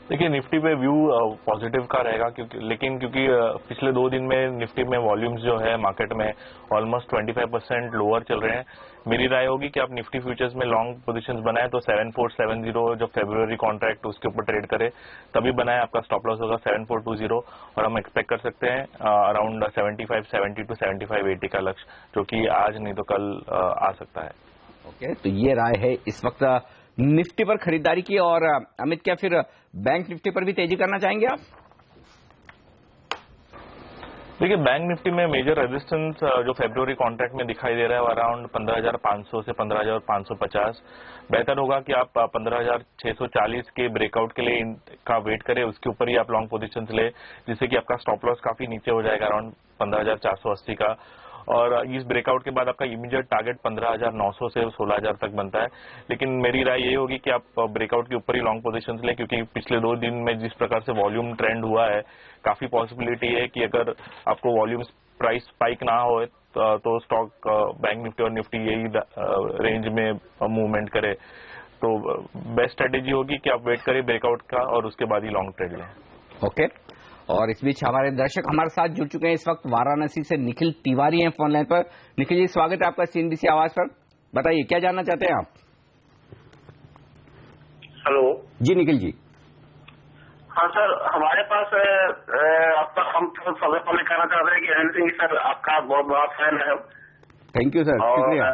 देखिए, निफ्टी पे व्यू पॉजिटिव का रहेगा क्योंकि पिछले 2 दिन में निफ्टी में वॉल्यूम्स जो है मार्केट में ऑलमोस्ट 25% लोअर चल रहे हैं। मेरी राय होगी कि आप निफ्टी फ्यूचर्स में लॉन्ग पोजीशंस बनाए तो 7470 जो फरवरी कॉन्ट्रैक्ट उसके ऊपर ट्रेड करे तभी बनाए। आपका स्टॉप लॉस होगा 7420 और हम एक्सपेक्ट कर सकते हैं अराउंड 7570 to 7580 का लक्ष्य, जो कि आज नहीं तो कल आ सकता है। ओके, तो ये राय है इस वक्त निफ्टी पर खरीदारी की। और अमित, क्या फिर बैंक निफ्टी पर भी तेजी करना चाहेंगे आप? देखिए, बैंक निफ्टी में मेजर रेजिस्टेंस जो फरवरी कॉन्ट्रैक्ट में दिखाई दे रहा है अराउंड 15,500 से 15,550। बेहतर होगा कि आप 15,640 के ब्रेकआउट के लिए का वेट करें, उसके ऊपर ही आप लॉन्ग पोजीशंस ले, जिससे कि आपका स्टॉप लॉस काफी नीचे हो जाएगा अराउंड 15,480 का। और इस ब्रेकआउट के बाद आपका इमीडिएट टारगेट 15,900 से 16,000 तक बनता है। लेकिन मेरी राय ये होगी कि आप ब्रेकआउट के ऊपर ही लॉन्ग पोजीशंस लें, क्योंकि पिछले 2 दिन में जिस प्रकार से वॉल्यूम ट्रेंड हुआ है, काफी पॉसिबिलिटी है कि अगर आपको वॉल्यूम प्राइस स्पाइक ना हो तो स्टॉक बैंक निफ्टी और निफ्टी यही रेंज में मूवमेंट करे। तो बेस्ट स्ट्रेटेजी होगी कि आप वेट करें ब्रेकआउट का और उसके बाद ही लॉन्ग ट्रेड लें। ओके, और इस बीच हमारे दर्शक हमारे साथ जुड़ चुके हैं इस वक्त। वाराणसी से निखिल तिवारी हैं फोन लाइन पर। निखिल जी, स्वागत है आपका सीएनबीसी आवाज पर। बताइए क्या जानना चाहते हैं आप? जी निखिल जी। हाँ सर, हमारे पास आपका हम सबसे पहले कहना चाहते हैं कि अनिल सिंह सर आपका बहुत बड़ा फैन है। थैंक यू सर, शुक्रिया।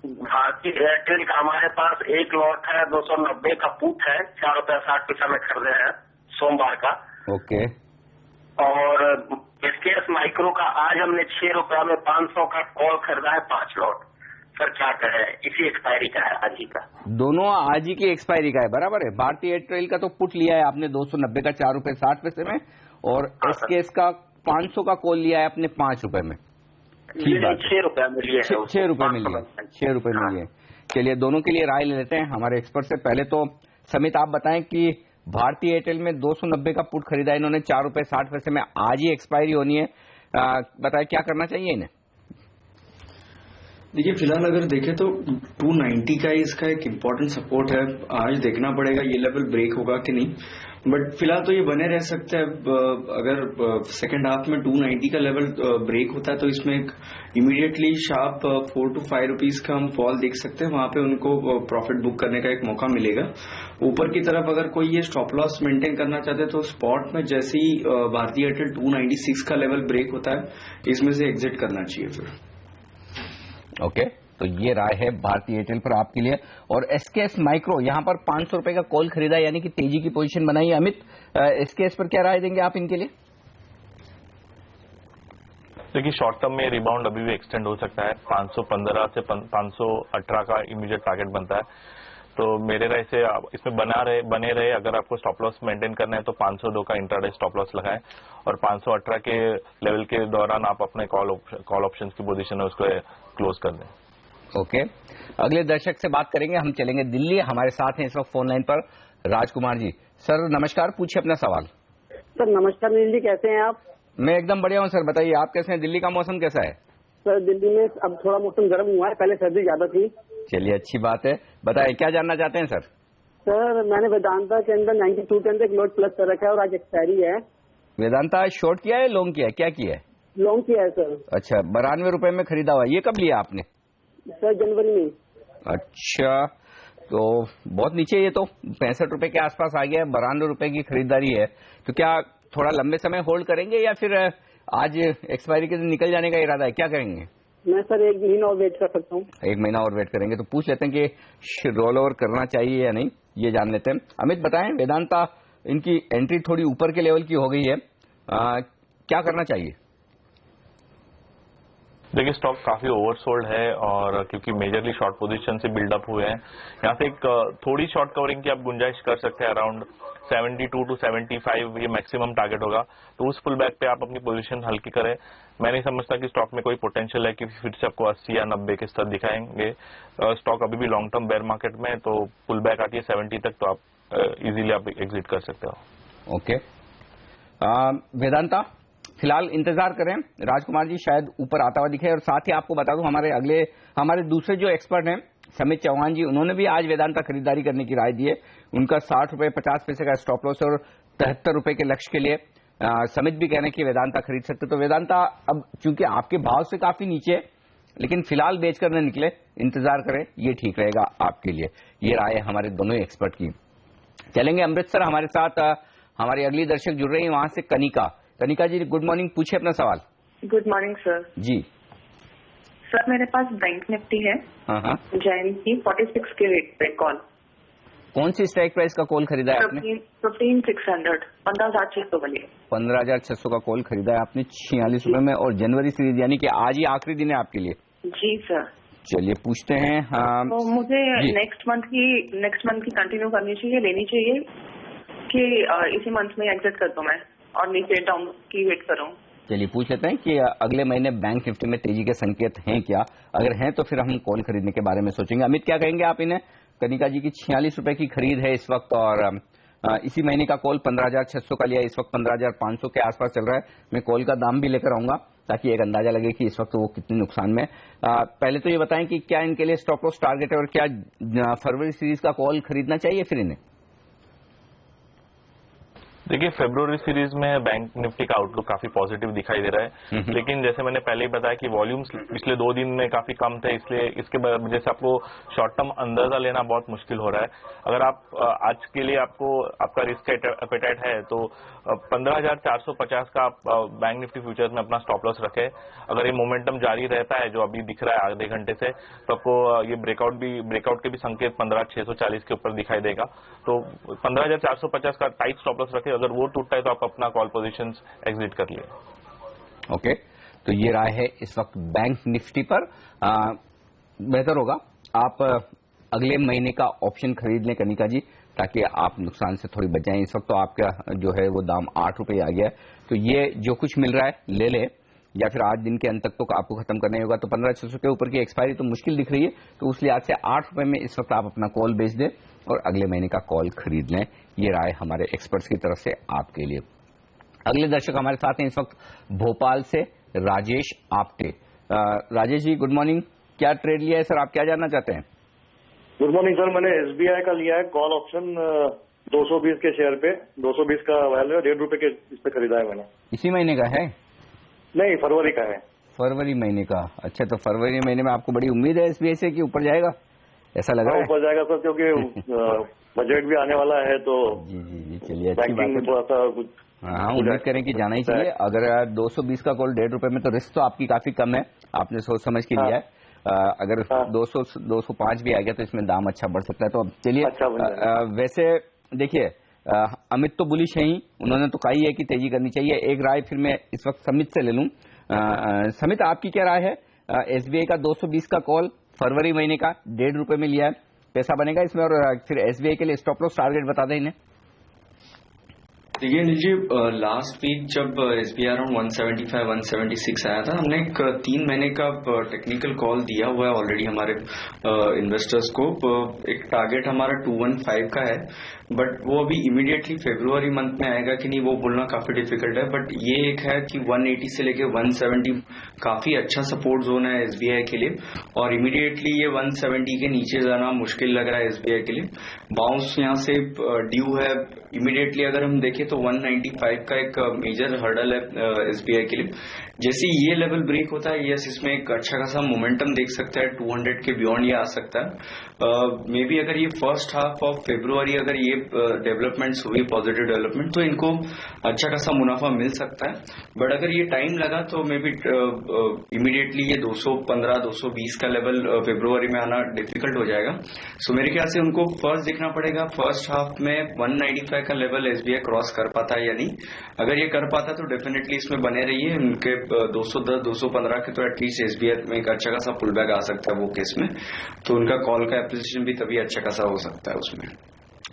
भारतीय एयरटेल का हमारे पास एक लॉट है 290 का पुट है, 4 रुपया 60 पैसा में खरीदे हैं सोमवार का। ओके। और एसकेएस माइक्रो का आज हमने 6 रुपया में 500 का कॉल खरीदा है 5 लॉट। सर क्या करें, इसी एक्सपायरी का है आज ही का। दोनों आज ही की एक्सपायरी का है, बराबर है। भारतीय एयरटेल का तो पुट लिया है आपने 290 का 4 रुपए 60 पैसे में, और एसकेएस का 500 का कॉल लिया है आपने 5 रुपए में। ठीक बात, 6 रुपया में लिए 6 रुपए में लिए, 6 रुपए में लिए। चलिए दोनों के लिए राय ले लेते हैं हमारे एक्सपर्ट से। पहले तो समित आप बताएं कि भारतीय एयरटेल में 290 का पुट खरीदा इन्होंने 4 रुपए 60 पैसे में, आज ही एक्सपायरी होनी है, बताएं क्या करना चाहिए इन्हें। देखिए फिलहाल अगर देखें तो 290 का इसका एक इम्पोर्टेंट सपोर्ट है, आज देखना पड़ेगा ये लेवल ब्रेक होगा कि नहीं, बट फिलहाल तो ये बने रह सकते हैं। अगर सेकेंड हाफ में 290 का लेवल ब्रेक होता है तो इसमें एक इमीडिएटली शार्प 4 to 5 रुपीज का हम फॉल देख सकते हैं, वहां पे उनको प्रॉफिट बुक करने का एक मौका मिलेगा। ऊपर की तरफ अगर कोई ये स्टॉप लॉस मेंटेन करना चाहते हैं तो स्पॉट में जैसे ही भारतीय एयरटेल 296 का लेवल ब्रेक होता है इसमें से एग्जिट करना चाहिए फिर। ओके, तो ये राय है भारतीय एयरटेल पर आपके लिए। और एसकेएस माइक्रो यहां पर 500 रुपए का कॉल खरीदा, यानी कि तेजी की पोजीशन बनाई है। अमित, एसकेएस पर क्या राय देंगे आप इनके लिए? देखिए शॉर्ट टर्म में रिबाउंड अभी भी एक्सटेंड हो सकता है, 515 से 518 का इमीडिएट टारगेट बनता है, तो मेरे राय से इसमें बने रहे। अगर आपको स्टॉप लॉस मेंटेन करना है तो 502 का इंट्राडे स्टॉप लॉस लगाएं, और 518 के लेवल के दौरान आप अपने कॉल ऑप्शंस की पोजीशन है उसको क्लोज कर दें। ओके, अगले दर्शक से बात करेंगे, हम चलेंगे दिल्ली। हमारे साथ हैं इस वक्त फोन लाइन पर राजकुमार जी। सर नमस्कार, पूछिए अपना सवाल। सर नमस्कार नील जी, कैसे हैं आप? मैं एकदम बढ़िया हूं सर, बताइए आप कैसे हैं? दिल्ली का मौसम कैसा है? सर दिल्ली में अब थोड़ा मौसम गर्म हुआ है, पहले सर्दी ज्यादा थी। चलिए अच्छी बात है, बताइए क्या जानना चाहते हैं सर? सर मैंने वेदांता के अंदर 92 के अंदर एक लोड प्लस कर रखा है और आज एक्सपायरी है। वेदांता शॉर्ट किया है, लॉन्ग किया है, क्या किया है? लॉन्ग किया है सर। अच्छा, 92 रुपए में खरीदा हुआ, ये कब लिया आपने? सर जनवरी में। अच्छा, तो बहुत नीचे, ये तो 65 रुपए के आसपास आ गया है, 92 रुपए की खरीदारी है, तो क्या थोड़ा लंबे समय होल्ड करेंगे या फिर आज एक्सपायरी के दिन निकल जाने का इरादा है, क्या करेंगे? मैं सर 1 महीना और वेट कर सकता हूँ। 1 महीना और वेट करेंगे, तो पूछ लेते हैं कि रोल ओवर करना चाहिए या नहीं, ये जान लेते हैं। अमित बताएं, वेदांता इनकी एंट्री थोड़ी ऊपर के लेवल की हो गई है, क्या करना चाहिए? देखिए स्टॉक काफी ओवरसोल्ड है, और क्योंकि मेजरली शॉर्ट पोजीशन से बिल्डअप हुए हैं, यहाँ से एक थोड़ी शॉर्ट कवरिंग की आप गुंजाइश कर सकते हैं। अराउंड 72 to 75 ये मैक्सिमम टारगेट होगा, तो उस पुल बैक पे आप अपनी पोजीशन हल्की करें। मैं नहीं समझता कि स्टॉक में कोई पोटेंशियल है कि फिर से आपको 80 या 90 के स्तर दिखाएंगे। स्टॉक अभी भी लॉन्ग टर्म बेयर मार्केट में, तो पुल बैक आती है 70 तक, तो आप इजीली आप एग्जिट कर सकते हो। ओके, वेदांता फिलहाल इंतजार करें, राजकुमार जी शायद ऊपर आता हुआ दिखे। और साथ ही आपको बता दूं, हमारे दूसरे जो एक्सपर्ट हैं समित चौहान जी, उन्होंने भी आज वेदांता खरीदारी करने की राय दी है। उनका 60 रुपए 50 पैसे का स्टॉप लॉस और 73 रुपए के लक्ष्य के लिए समित भी कह रहे हैं कि वेदांता खरीद सकते। तो वेदांता अब चूंकि आपके भाव से काफी नीचे, लेकिन फिलहाल बेच कर न निकले, इंतजार करें, ये ठीक रहेगा आपके लिए। ये राय है हमारे दोनों एक्सपर्ट की। चलेंगे अमृतसर, हमारे साथ हमारी अगली दर्शक जुड़ रही है वहां से कनिका। कनिका जी गुड मॉर्निंग, पूछिए अपना सवाल। Good morning sir. जी सर मेरे पास बैंक निफ्टी है, जैन की 46 के रेट पे कॉल। कौन सी स्ट्राइक प्राइस का कॉल खरीदा है आपने? 15,600, 15,600 वाली। 15,600 का कॉल खरीदा है आपने 46 रुपए में, और जनवरी सीरीज यानी कि आज ही आखिरी दिन है आपके लिए। जी सर। चलिए पूछते हैं। तो मुझे नेक्स्ट मंथ की कंटिन्यू करनी चाहिए, लेनी चाहिए कि इसी मंथ में एग्जिट कर दूं मैं और नीचे डाउन की वेट करूं? चलिए पूछ लेते हैं कि अगले महीने बैंक निफ्टी में तेजी के संकेत हैं क्या? अगर हैं तो फिर हम कॉल खरीदने के बारे में सोचेंगे। अमित क्या कहेंगे आप इन्हें? कनिका जी की 46 रुपए की खरीद है इस वक्त, और इसी महीने का कॉल 15,600 का लिया, इस वक्त 15,500 के आसपास चल रहा है। मैं कॉल का दाम भी लेकर आऊंगा ताकि एक अंदाजा लगे कि इस वक्त वो कितने नुकसान में। पहले तो ये बताएं कि क्या इनके लिए स्टॉप लॉस टारगेट है, और क्या फरवरी सीरीज का कॉल खरीदना चाहिए फिर इन्हें? देखिए फरवरी सीरीज में बैंक निफ्टी का आउटलुक काफी पॉजिटिव दिखाई दे रहा है, लेकिन जैसे मैंने पहले ही बताया कि वॉल्यूम्स पिछले 2 दिन में काफी कम थे, इसलिए इसके वजह से आपको शॉर्ट टर्म अंदाजा लेना बहुत मुश्किल हो रहा है। अगर आप आज के लिए आपका रिस्क एपेटाइट है तो 15,450 का आप बैंक निफ्टी फ्यूचर्स में अपना स्टॉप लॉस रखें। अगर ये मोमेंटम जारी रहता है जो अभी दिख रहा है आधे घंटे से, तो आपको ये ब्रेकआउट के भी संकेत 15,640 के ऊपर दिखाई देगा। तो 15,450 का टाइट स्टॉप लॉस रखें, अगर वो टूटता है तो आप अपना कॉल पोजीशंस एग्जिट कर लिए। ओके, तो ये राय है इस वक्त बैंक निफ्टी पर। बेहतर होगा आप अगले महीने का ऑप्शन खरीद लें कनिका जी, ताकि आप नुकसान से थोड़ी बच जाएं। इस वक्त तो आपका जो है वो दाम 8 रुपये आ गया है, तो ये जो कुछ मिल रहा है ले ले, या फिर आज दिन के अंत तक तो आपको खत्म करना ही होगा। तो 15,600 के ऊपर की एक्सपायरी तो मुश्किल दिख रही है, तो उस लिहाज से 8 रुपये में इस वक्त आप अपना कॉल बेच दें और अगले महीने का कॉल खरीद लें। ये राय हमारे एक्सपर्ट्स की तरफ से आपके लिए। अगले दर्शक हमारे साथ हैं इस वक्त भोपाल से राजेश आप्टे। राजेश जी गुड मॉर्निंग, क्या ट्रेड लिया है सर, आप क्या जानना चाहते हैं? गुड मॉर्निंग सर, मैंने SBI का लिया है कॉल ऑप्शन 220 के शेयर पे, 220 का वैल्यू है, 1.5 रुपए के इस पे खरीदा है मैंने। इसी महीने का है? नहीं, फरवरी का है। फरवरी महीने का, अच्छा। तो फरवरी महीने में आपको बड़ी उम्मीद है SBI से कि ऊपर जाएगा, ऐसा लग रहा है? ऊपर जाएगा सर, क्योंकि बजट भी आने वाला है, तो जी चलिए अच्छी बात है। थोड़ा सा कुछ हाँ, उम्मीद करें कि जाना ही चाहिए। अगर 220 का कॉल 1.5 रुपए में, तो रिस्क तो आपकी काफी कम है, आपने सोच समझ के लिया है। अगर 205 भी आ गया तो इसमें दाम अच्छा बढ़ सकता है। तो अब चलिए, वैसे देखिए अमित तो बुलिश है ही, उन्होंने तो कही है कि तेजी करनी चाहिए। एक राय फिर मैं इस वक्त समित से ले लूं। समित, आपकी क्या राय है? SBI का 220 का कॉल फरवरी महीने का 1.5 रुपए में लिया है, पैसा बनेगा इसमें? और फिर SBI के लिए स्टॉप लॉस टारगेट बता दें इन्हें। देखिए नीचे लास्ट वीक जब SBI अराउंड 175 176 आया था, हमने एक 3 महीने का टेक्निकल कॉल दिया हुआ है ऑलरेडी हमारे इन्वेस्टर्स को। एक टारगेट हमारा 215 का है, बट वो अभी इमीडिएटली फरवरी मंथ में आएगा कि नहीं वो बोलना काफी डिफिकल्ट है। बट ये एक है कि 180 से लेके 170 काफी अच्छा सपोर्ट जोन है SBI के लिए, और इमीडिएटली ये 170 के नीचे जाना मुश्किल लग रहा है SBI के लिए। बाउंस यहाँ से ड्यू है इमीडिएटली। अगर हम देखें तो 195 का एक मेजर हर्डल है SBI के लिए। जैसे ये लेवल ब्रेक होता है, यस इसमें एक अच्छा खासा मोमेंटम देख सकता है, 200 के बियॉन्ड ये आ सकता है। मे बी अगर ये फर्स्ट हाफ ऑफ फरवरी अगर ये डेवलपमेंट्स हुई, पॉजिटिव डेवलपमेंट, तो इनको अच्छा खासा मुनाफा मिल सकता है। बट अगर ये टाइम लगा तो मे बी इमीडिएटली ये 215 220 का लेवल फरवरी में आना डिफिकल्ट हो जाएगा। सो मेरे ख्याल से उनको फर्स्ट देखना पड़ेगा फर्स्ट हाफ में 195 का लेवल SBI क्रॉस कर पाता है या नहीं। अगर ये कर पाता तो डेफिनेटली इसमें बने रहिए। उनके 210 215 के तो एटलीस्ट SBI में एक अच्छा खासा पुल बैक आ सकता है वो केस में, तो उनका कॉल का एप्रिसिएशन भी तभी अच्छा खासा हो सकता है उसमें।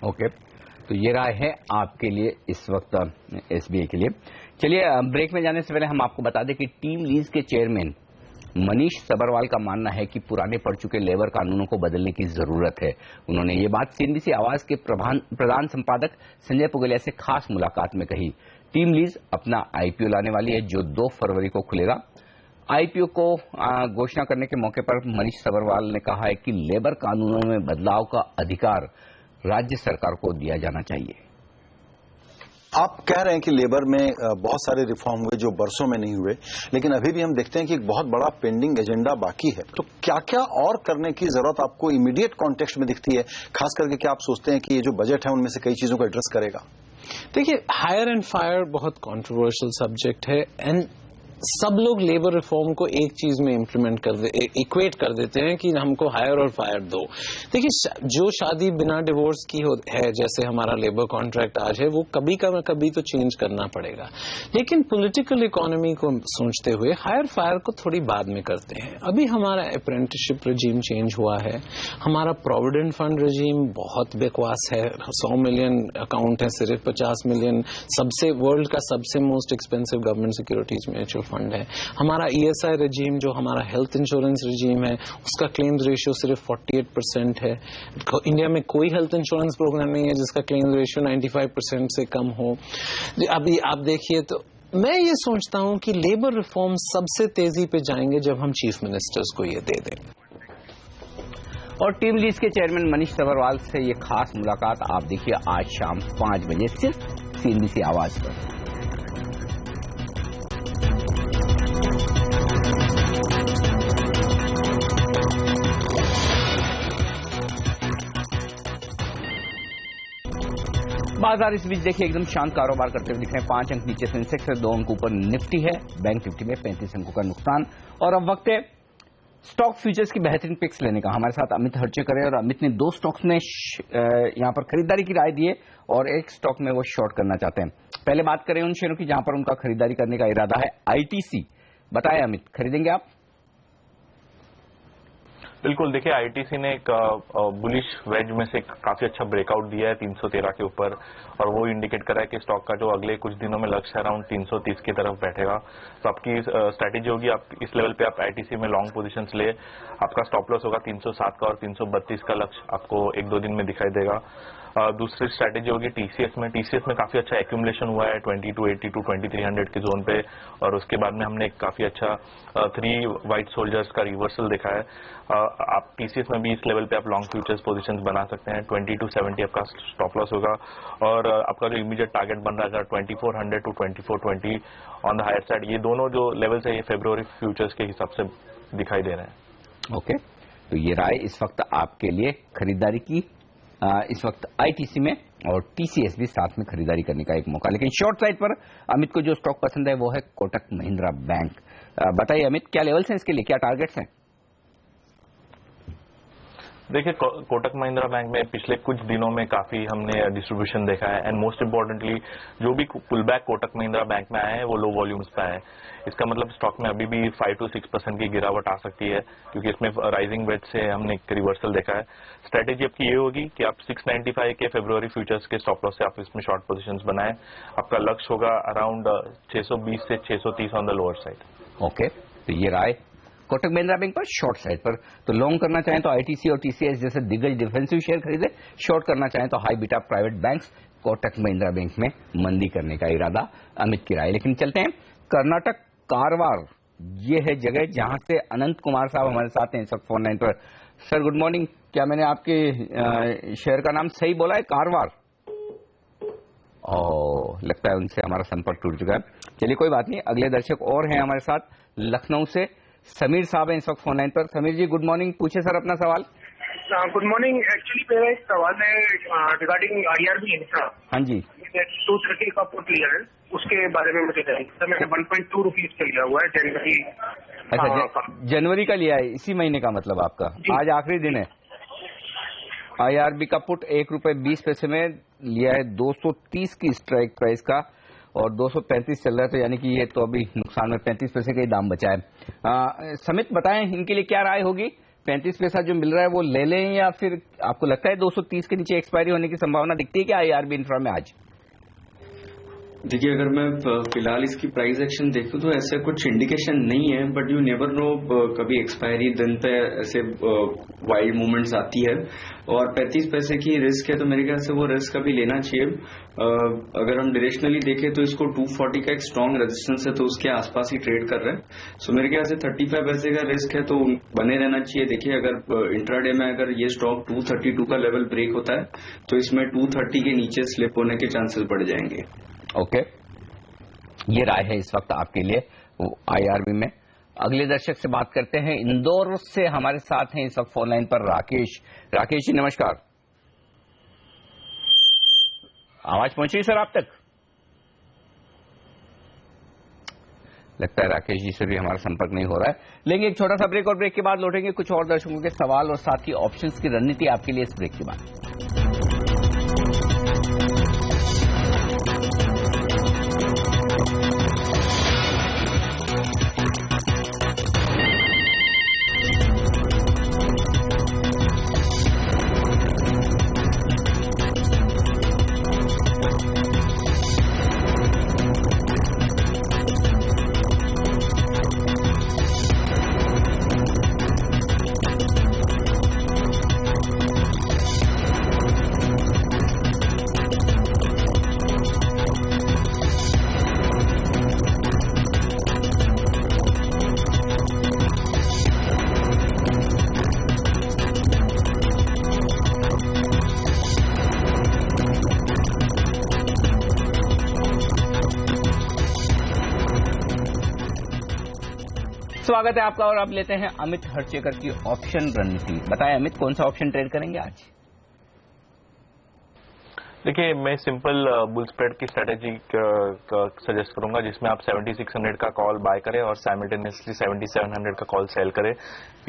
ओके, तो ये राय है आपके लिए इस वक्त SBI के लिए। चलिए ब्रेक में जाने से पहले हम आपको बता दें कि टीम लीज के चेयरमैन मनीष सबरवाल का मानना है कि पुराने पड़ चुके लेबर कानूनों को बदलने की जरूरत है। उन्होंने ये बात CNBC आवाज के प्रधान संपादक संजय पुगलिया से खास मुलाकात में कही। टीम लीज अपना IPO लाने वाली है जो 2 फरवरी को खुलेगा। IPO को घोषणा करने के मौके पर मनीष सबरवाल ने कहा है कि लेबर कानूनों में बदलाव का अधिकार राज्य सरकार को दिया जाना चाहिए। आप कह रहे हैं कि लेबर में बहुत सारे रिफॉर्म हुए जो बरसों में नहीं हुए, लेकिन अभी भी हम देखते हैं कि एक बहुत बड़ा पेंडिंग एजेंडा बाकी है। तो क्या क्या और करने की जरूरत आपको इमीडिएट कॉन्टेक्स्ट में दिखती है? खास करके क्या आप सोचते हैं कि ये जो बजट है उनमें से कई चीजों को एड्रेस करेगा? देखिए, हायर एंड फायर बहुत कंट्रोवर्शियल सब्जेक्ट है, एंड सब लोग लेबर रिफॉर्म को एक चीज में इक्वेट कर देते हैं कि हमको हायर और फायर दो। देखिए, जो शादी बिना डिवोर्स की है, जैसे हमारा लेबर कॉन्ट्रैक्ट आज है, वो कभी कभी तो चेंज करना पड़ेगा। लेकिन पॉलिटिकल इकोनॉमी को सोचते हुए हायर फायर को थोड़ी बाद में करते हैं। अभी हमारा अप्रेंटिसशिप रजीम चेंज हुआ है, हमारा प्रोविडेंट फंड रजीम बहुत बकवास है। 100 मिलियन अकाउंट है, सिर्फ 50 मिलियन सबसे वर्ल्ड का सबसे most expensive government securities mutual fund है। हमारा ESI रजीम जो हमारा हेल्थ इंश्योरेंस रजीम है, उसका क्लेम्स रेशियो सिर्फ 48% है। इंडिया में कोई हेल्थ इंश्योरेंस प्रोग्राम नहीं है जिसका क्लेम्स रेशियो 95% से कम हो। अभी आप देखिए, तो मैं ये सोचता हूं कि लेबर रिफॉर्म सबसे तेजी पे जाएंगे जब हम चीफ मिनिस्टर्स को ये दे दें। और टीम लीज के चेयरमैन मनीष सबरवाल से ये खास मुलाकात आप देखिए आज शाम 5 बजे सिर्फ CNBC आवाज पर। बाजार इस बीच देखिए एकदम शांत कारोबार करते हुए दिख रहे हैं। 5 अंक नीचे सेंसेक्स है, 2 अंक ऊपर निफ्टी है, बैंक निफ्टी में 35 अंकों का नुकसान। और अब वक्त है स्टॉक फ्यूचर्स की बेहतरीन पिक्स लेने का। हमारे साथ अमित हर्चेकर है और अमित ने 2 स्टॉक्स में यहां पर खरीदारी की राय दी है और एक स्टॉक में वो शॉर्ट करना चाहते हैं। पहले बात करें उन शेयरों की जहां पर उनका खरीदारी करने का इरादा है। ITC बताएं अमित, खरीदेंगे आप? बिल्कुल, देखिए आईटीसी ने एक बुलिश वेज में से काफी अच्छा ब्रेकआउट दिया है 313 के ऊपर, और वो इंडिकेट कर रहा है कि स्टॉक का जो अगले कुछ दिनों में लक्ष्य है अराउंड 330 की तरफ बैठेगा। तो आपकी स्ट्रैटेजी होगी, आप इस लेवल पे आप आईटीसी में लॉन्ग पोजीशंस ले, आपका स्टॉप लॉस होगा 307 का और 332 का लक्ष्य आपको 1-2 दिन में दिखाई देगा। दूसरी स्ट्रैटेजी होगी टीसीएस में। टीसीएस में काफी अच्छा एक्यूमुलेशन हुआ है 2280 टू 2300 के जोन पे, और उसके बाद में हमने एक काफी अच्छा 3 व्हाइट सोल्जर्स का रिवर्सल देखा है। आप टीसीएस में भी इस लेवल पे आप लॉन्ग फ्यूचर्स पोजीशंस बना सकते हैं। 2270 आपका स्टॉप लॉस होगा, और आपका जो इमीडिएट टारगेट बन रहा है 2400 to 2420 on the higher side. ये दोनों जो लेवल्स है ये फेब्रुअरी फ्यूचर्स के हिसाब से दिखाई दे रहे हैं। ओके, तो ये राय इस वक्त आपके लिए खरीदारी की, इस वक्त आईटीसी में और टीसीएस भी साथ में खरीदारी करने का एक मौका। लेकिन शॉर्ट साइड पर अमित को जो स्टॉक पसंद है वो है कोटक महिंद्रा बैंक। बताइए अमित, क्या लेवल्स हैं इसके लिए, क्या टारगेट्स हैं? देखिए कोटक महिंद्रा बैंक में पिछले कुछ दिनों में काफी हमने डिस्ट्रीब्यूशन देखा है, एंड मोस्ट इम्पोर्टेंटली जो भी pull back Kotak Mahindra Bank में आए हैं वो लो वॉल्यूम्स पे आए हैं। इसका मतलब स्टॉक में अभी भी 5 to 6% की गिरावट आ सकती है, क्योंकि इसमें राइजिंग वेज से हमने एक रिवर्सल देखा है। स्ट्रेटेजी आपकी ये होगी कि आप 695 के फेब्रुअरी फ्यूचर्स के स्टॉप लॉस से आप इसमें शॉर्ट पोजिशन बनाएं। आपका लक्ष्य होगा अराउंड 620 से 630 on the lower side. Okay, तो ये राय कोटक महिंद्रा बैंक पर शॉर्ट साइड पर। तो लॉन्ग करना चाहें तो आईटीसी और टीसीएस जैसे दिग्गज डिफेंसिव शेयर खरीदे, शॉर्ट करना चाहें तो high beta private banks, Kotak Mahindra Bank में मंदी करने का इरादा अमित की राय। लेकिन चलते हैं कर्नाटक कारवार, ये है जगह जहां से अनंत कुमार साहब हमारे साथ हैं इस वक्त फोन लाइन पर। सर गुड मॉर्निंग, क्या मैंने आपके शेयर का नाम सही बोला है, कारवार? लगता है उनसे हमारा संपर्क टूट चुका है। चलिए कोई बात नहीं, अगले दर्शक और हैं हमारे साथ लखनऊ से, समीर साहब हैं इस वक्त फोन लाइन पर। समीर जी गुड मॉर्निंग, पूछे सर अपना सवाल। गुड मॉर्निंग, एक्चुअली मेरा एक सवाल है रिगार्डिंग IRB इंफ्रा। हाँ जी, 230 का पुट लिया है, उसके बारे में मुझे बताइए। सर मैंने 1.2 रुपीज का लिया हुआ है जनवरी। अच्छा जनवरी का लिया है, इसी महीने का मतलब आपका, आज आखिरी दिन है। IRB का पुट 1 रुपए 20 पैसे में लिया है, 230 की स्ट्राइक प्राइस का, और 235 चल रहा है, तो यानी कि ये तो अभी नुकसान में 35 पैसे का ही दाम बचा है। समित बताएं इनके लिए क्या राय होगी, 35 पैसा जो मिल रहा है वो ले लें या फिर आपको लगता है 230 के नीचे एक्सपायरी होने की संभावना दिखती है क्या IRB इंफ्रा में आज? देखिए अगर मैं फिलहाल इसकी प्राइस एक्शन देखूं तो ऐसा कुछ इंडिकेशन नहीं है, बट यू नेवर नो, कभी एक्सपायरी दिन पे ऐसे वाइल्ड मूवमेंट्स आती है, और 35 पैसे की रिस्क है तो मेरे ख्याल से वो रिस्क अभी लेना चाहिए। अगर हम डायरेक्शनली देखें तो इसको 240 का एक स्ट्रॉन्ग रेजिस्टेंस है, तो उसके आसपास ही ट्रेड कर रहे हैं। सो मेरे ख्याल से 35 पैसे का रिस्क है तो बने रहना चाहिए। देखिए अगर इंट्राडे में अगर ये स्टॉक 232 का लेवल ब्रेक होता है तो इसमें 230 के नीचे स्लिप होने के चांसेस बढ़ जाएंगे। ओके, ये राय है इस वक्त आपके लिए IRB में। अगले दर्शक से बात करते हैं, इंदौर से हमारे साथ हैं इस वक्त फोन लाइन पर राकेश। राकेश जी नमस्कार, आवाज पहुंची सर आप तक? लगता है राकेश जी से भी हमारा संपर्क नहीं हो रहा है। लेकिन एक छोटा सा ब्रेक, और ब्रेक के बाद लौटेंगे कुछ और दर्शकों के सवाल और साथ ही ऑप्शंस की रणनीति आपके लिए इस ब्रेक के बाद। स्वागत है आपका और अब लेते हैं अमित हरचेकर की ऑप्शन रणनीति। बताएं अमित, कौन सा ऑप्शन ट्रेड करेंगे आज? देखिए, मैं सिंपल बुल स्प्रेड की स्ट्रेटेजी सजेस्ट करूंगा, जिसमें आप 7600 का कॉल बाय करें और साइमल्टेनियसली 7700 का कॉल सेल करें।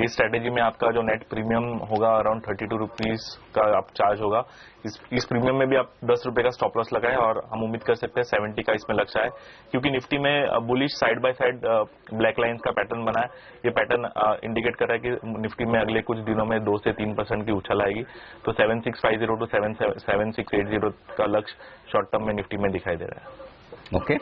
इस स्ट्रेटेजी में आपका जो नेट प्रीमियम होगा अराउंड 32 रुपीज का आप चार्ज होगा। इस प्रीमियम में भी आप 10 रुपए का स्टॉप लॉस लगाएं और हम उम्मीद कर सकते हैं 70 का इसमें लक्ष्य आए, क्योंकि निफ्टी में bullish side by side black lines का पैटर्न बना है। ये पैटर्न इंडिकेट कर रहा है कि निफ्टी में अगले कुछ दिनों में 2 से 3% की उछाल आएगी। तो 7650 टू 7680 का लक्ष्य शॉर्ट टर्म में निफ्टी में दिखाई दे रहा है। ओके,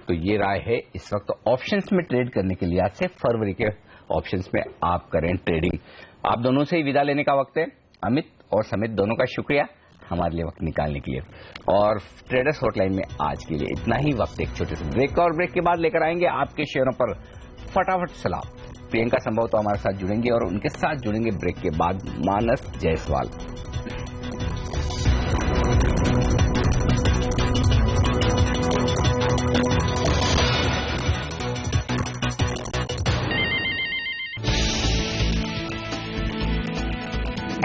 तो ये राय है इस वक्त ऑप्शंस में ट्रेड करने के लिए। आज से फरवरी के ऑप्शंस में आप करें ट्रेडिंग। आप दोनों से ही विदा लेने का वक्त है। अमित और समित दोनों का शुक्रिया हमारे लिए वक्त निकालने के लिए। और ट्रेडर्स हॉटलाइन में आज के लिए इतना ही। वक्त एक छोटे से ब्रेक और ब्रेक के बाद लेकर आएंगे आपके शेयरों पर फटाफट सलाह। प्रियंका संभव तो हमारे साथ जुड़ेंगे और उनके साथ जुड़ेंगे ब्रेक के बाद मानस जायसवाल।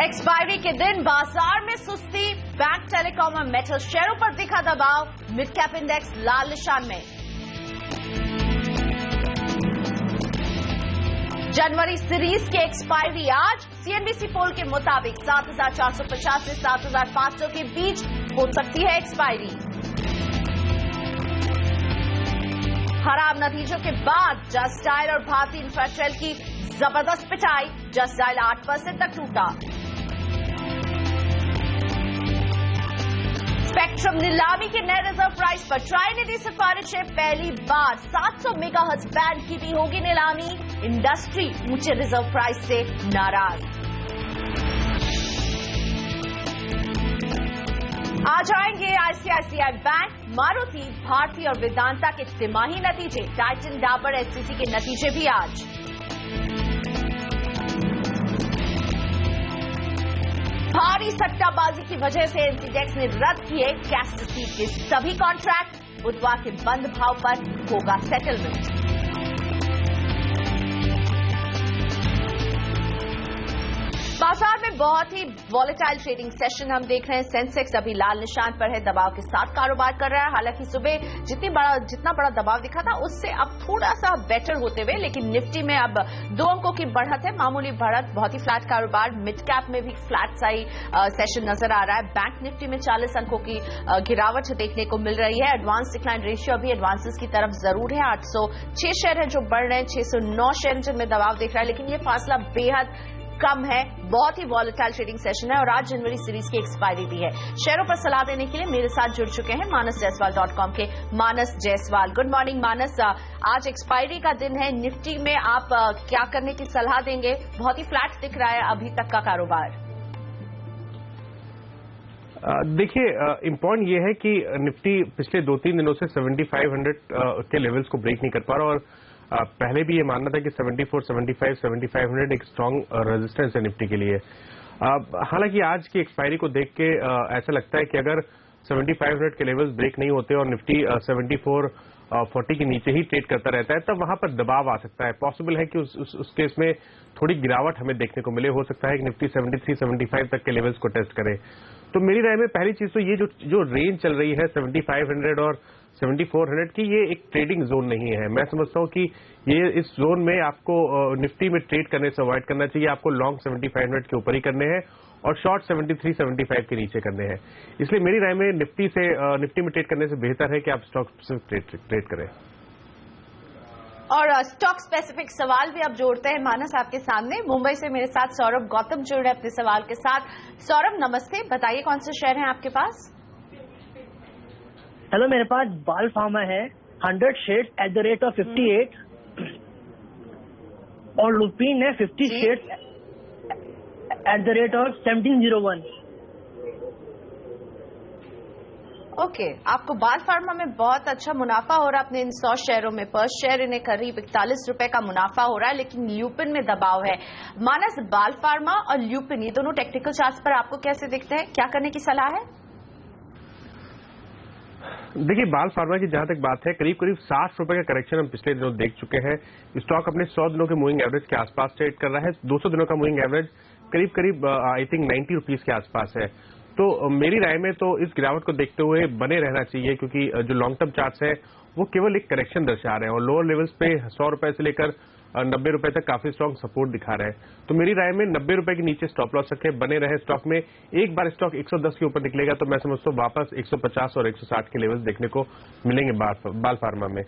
एक्सपायरी के दिन बाजार में सुस्ती, बैंक, टेलीकॉम और मेटल शेयरों पर दिखा दबाव। मिड कैप इंडेक्स लाल निशान में। जनवरी सीरीज के एक्सपायरी आज सीएनबीसी पोल के मुताबिक 7450 से 7500 के बीच हो सकती है एक्सपायरी। खराब नतीजों के बाद जस्ट डायल और भारतीय इंफ्रास्ट्रक्चर की जबरदस्त पिटाई। जस्ट डायल 8% तक टूटा। स्पेक्ट्रम नीलामी के नए रिजर्व प्राइस पर ट्राई ने दी सिफारिशें। पहली बार 700 मेगाहर्ट्ज बैंड की भी होगी नीलामी। इंडस्ट्री ऊंचे रिजर्व प्राइस से नाराज। आज आएंगे आईसीआईसीआई बैंक, मारुति, भारती और वेदांता के तिमाही नतीजे। टाइटन, डाबर, एचसीसी के नतीजे भी आज। भारी सट्टाबाजी की वजह से एनसीडेक्स ने रद्द किए कैश रिसीट के सभी कॉन्ट्रैक्ट। बुधवार के बंद भाव पर होगा सेटलमेंट। बाजार में बहुत ही वॉलेटाइल ट्रेडिंग सेशन हम देख रहे हैं। सेंसेक्स अभी लाल निशान पर है, दबाव के साथ कारोबार कर रहा है। हालांकि सुबह जितना बड़ा दबाव दिखा था उससे अब थोड़ा सा बेटर होते हुए, लेकिन निफ्टी में अब 2 अंकों की बढ़त है, मामूली बढ़त, बहुत ही फ्लैट कारोबार। मिड कैप में भी फ्लैट सा ही सेशन नजर आ रहा है। बैंक निफ्टी में 40 अंकों की गिरावट देखने को मिल रही है। एडवांस डिक्लाइन रेशियो अभी एडवांसेस की तरफ जरूर है। 806 शेयर है जो बढ़ रहे हैं, 609 शेयर जिनमें दबाव दिख रहा है, लेकिन ये फासला बेहद कम है। बहुत ही वॉलेटाइल ट्रेडिंग सेशन है और आज जनवरी सीरीज की एक्सपायरी भी है। शेयरों पर सलाह देने के लिए मेरे साथ जुड़ चुके हैं manasjaiswal.com के मानस जायसवाल। गुड मॉर्निंग मानस, आज एक्सपायरी का दिन है, निफ्टी में आप क्या करने की सलाह देंगे? बहुत ही फ्लैट दिख रहा है अभी तक का कारोबार। देखिए, इम्पोर्टेंट ये है कि निफ्टी पिछले 2-3 दिनों से 7500 के लेवल्स को ब्रेक नहीं कर पा रहा और पहले भी ये मानना था कि 74, 75, 7500 एक स्ट्रांग रेजिस्टेंस है निफ्टी के लिए। हालांकि आज की एक्सपायरी को देख के ऐसा लगता है कि अगर 7500 के लेवल्स ब्रेक नहीं होते और निफ्टी 7440 के नीचे ही ट्रेड करता रहता है, तब वहां पर दबाव आ सकता है। पॉसिबल है कि उस केस में थोड़ी गिरावट हमें देखने को मिले। हो सकता है कि निफ्टी 73, 75 तक के लेवल्स को टेस्ट करे। तो मेरी राय में पहली चीज तो ये जो रेंज चल रही है 7500 और 7400 की, ये एक ट्रेडिंग जोन नहीं है। मैं समझता हूं कि ये इस जोन में आपको निफ्टी में ट्रेड करने से अवॉइड करना चाहिए। आपको लॉन्ग 7500 के ऊपर ही करने हैं और शॉर्ट 73, 75 के नीचे करने हैं। इसलिए मेरी राय में निफ्टी में ट्रेड करने से बेहतर है कि आप स्टॉक से ट्रेड करें। और स्टॉक स्पेसिफिक सवाल भी आप जोड़ते हैं मानस आपके सामने। मुंबई से मेरे साथ सौरभ गौतम जुड़ रहे अपने सवाल के साथ। सौरभ नमस्ते, बताइए कौन से शेयर हैं आपके पास? हेलो, मेरे पास बाल फार्मा है 100 shares at the rate of 58 और लुपिन है 50 shares at the rate of 1701। Okay, आपको बाल फार्मा में बहुत अच्छा मुनाफा हो रहा है अपने इन 100 शेयरों में। पर शेयर इन्हें करीब 41 रुपए का मुनाफा हो रहा है, लेकिन ल्यूपिन में दबाव है। मानस, बाल फार्मा और ल्यूपिन ये दोनों टेक्निकल चार्ट्स पर आपको कैसे दिखते हैं? क्या करने की सलाह है? देखिए, बाल फार्मा की जहां तक बात है, करीब करीब 60 रुपए का करेक्शन हम पिछले दिनों देख चुके हैं। स्टॉक अपने 100 दिनों के मूविंग एवरेज के आसपास ट्रेड कर रहा है। 200 दिनों का मूविंग एवरेज करीब करीब आई थिंक 90 रुपीज के आसपास है। तो मेरी राय में तो इस गिरावट को देखते हुए बने रहना चाहिए, क्योंकि जो लॉन्ग टर्म चार्ट्स है वो केवल एक करेक्शन दर्शा रहे हैं और लोअर लेवल्स पे 100 रुपए से लेकर 90 रुपए तक काफी स्ट्रॉन्ग सपोर्ट दिखा रहे हैं। तो मेरी राय में 90 रुपए के नीचे स्टॉप लॉस रखें, बने रहे स्टॉक में। एक बार स्टॉक 110 के ऊपर निकलेगा तो मैं समझता हूँ वापस 150 और 160 के लेवल्स देखने को मिलेंगे बाल फार्मा में।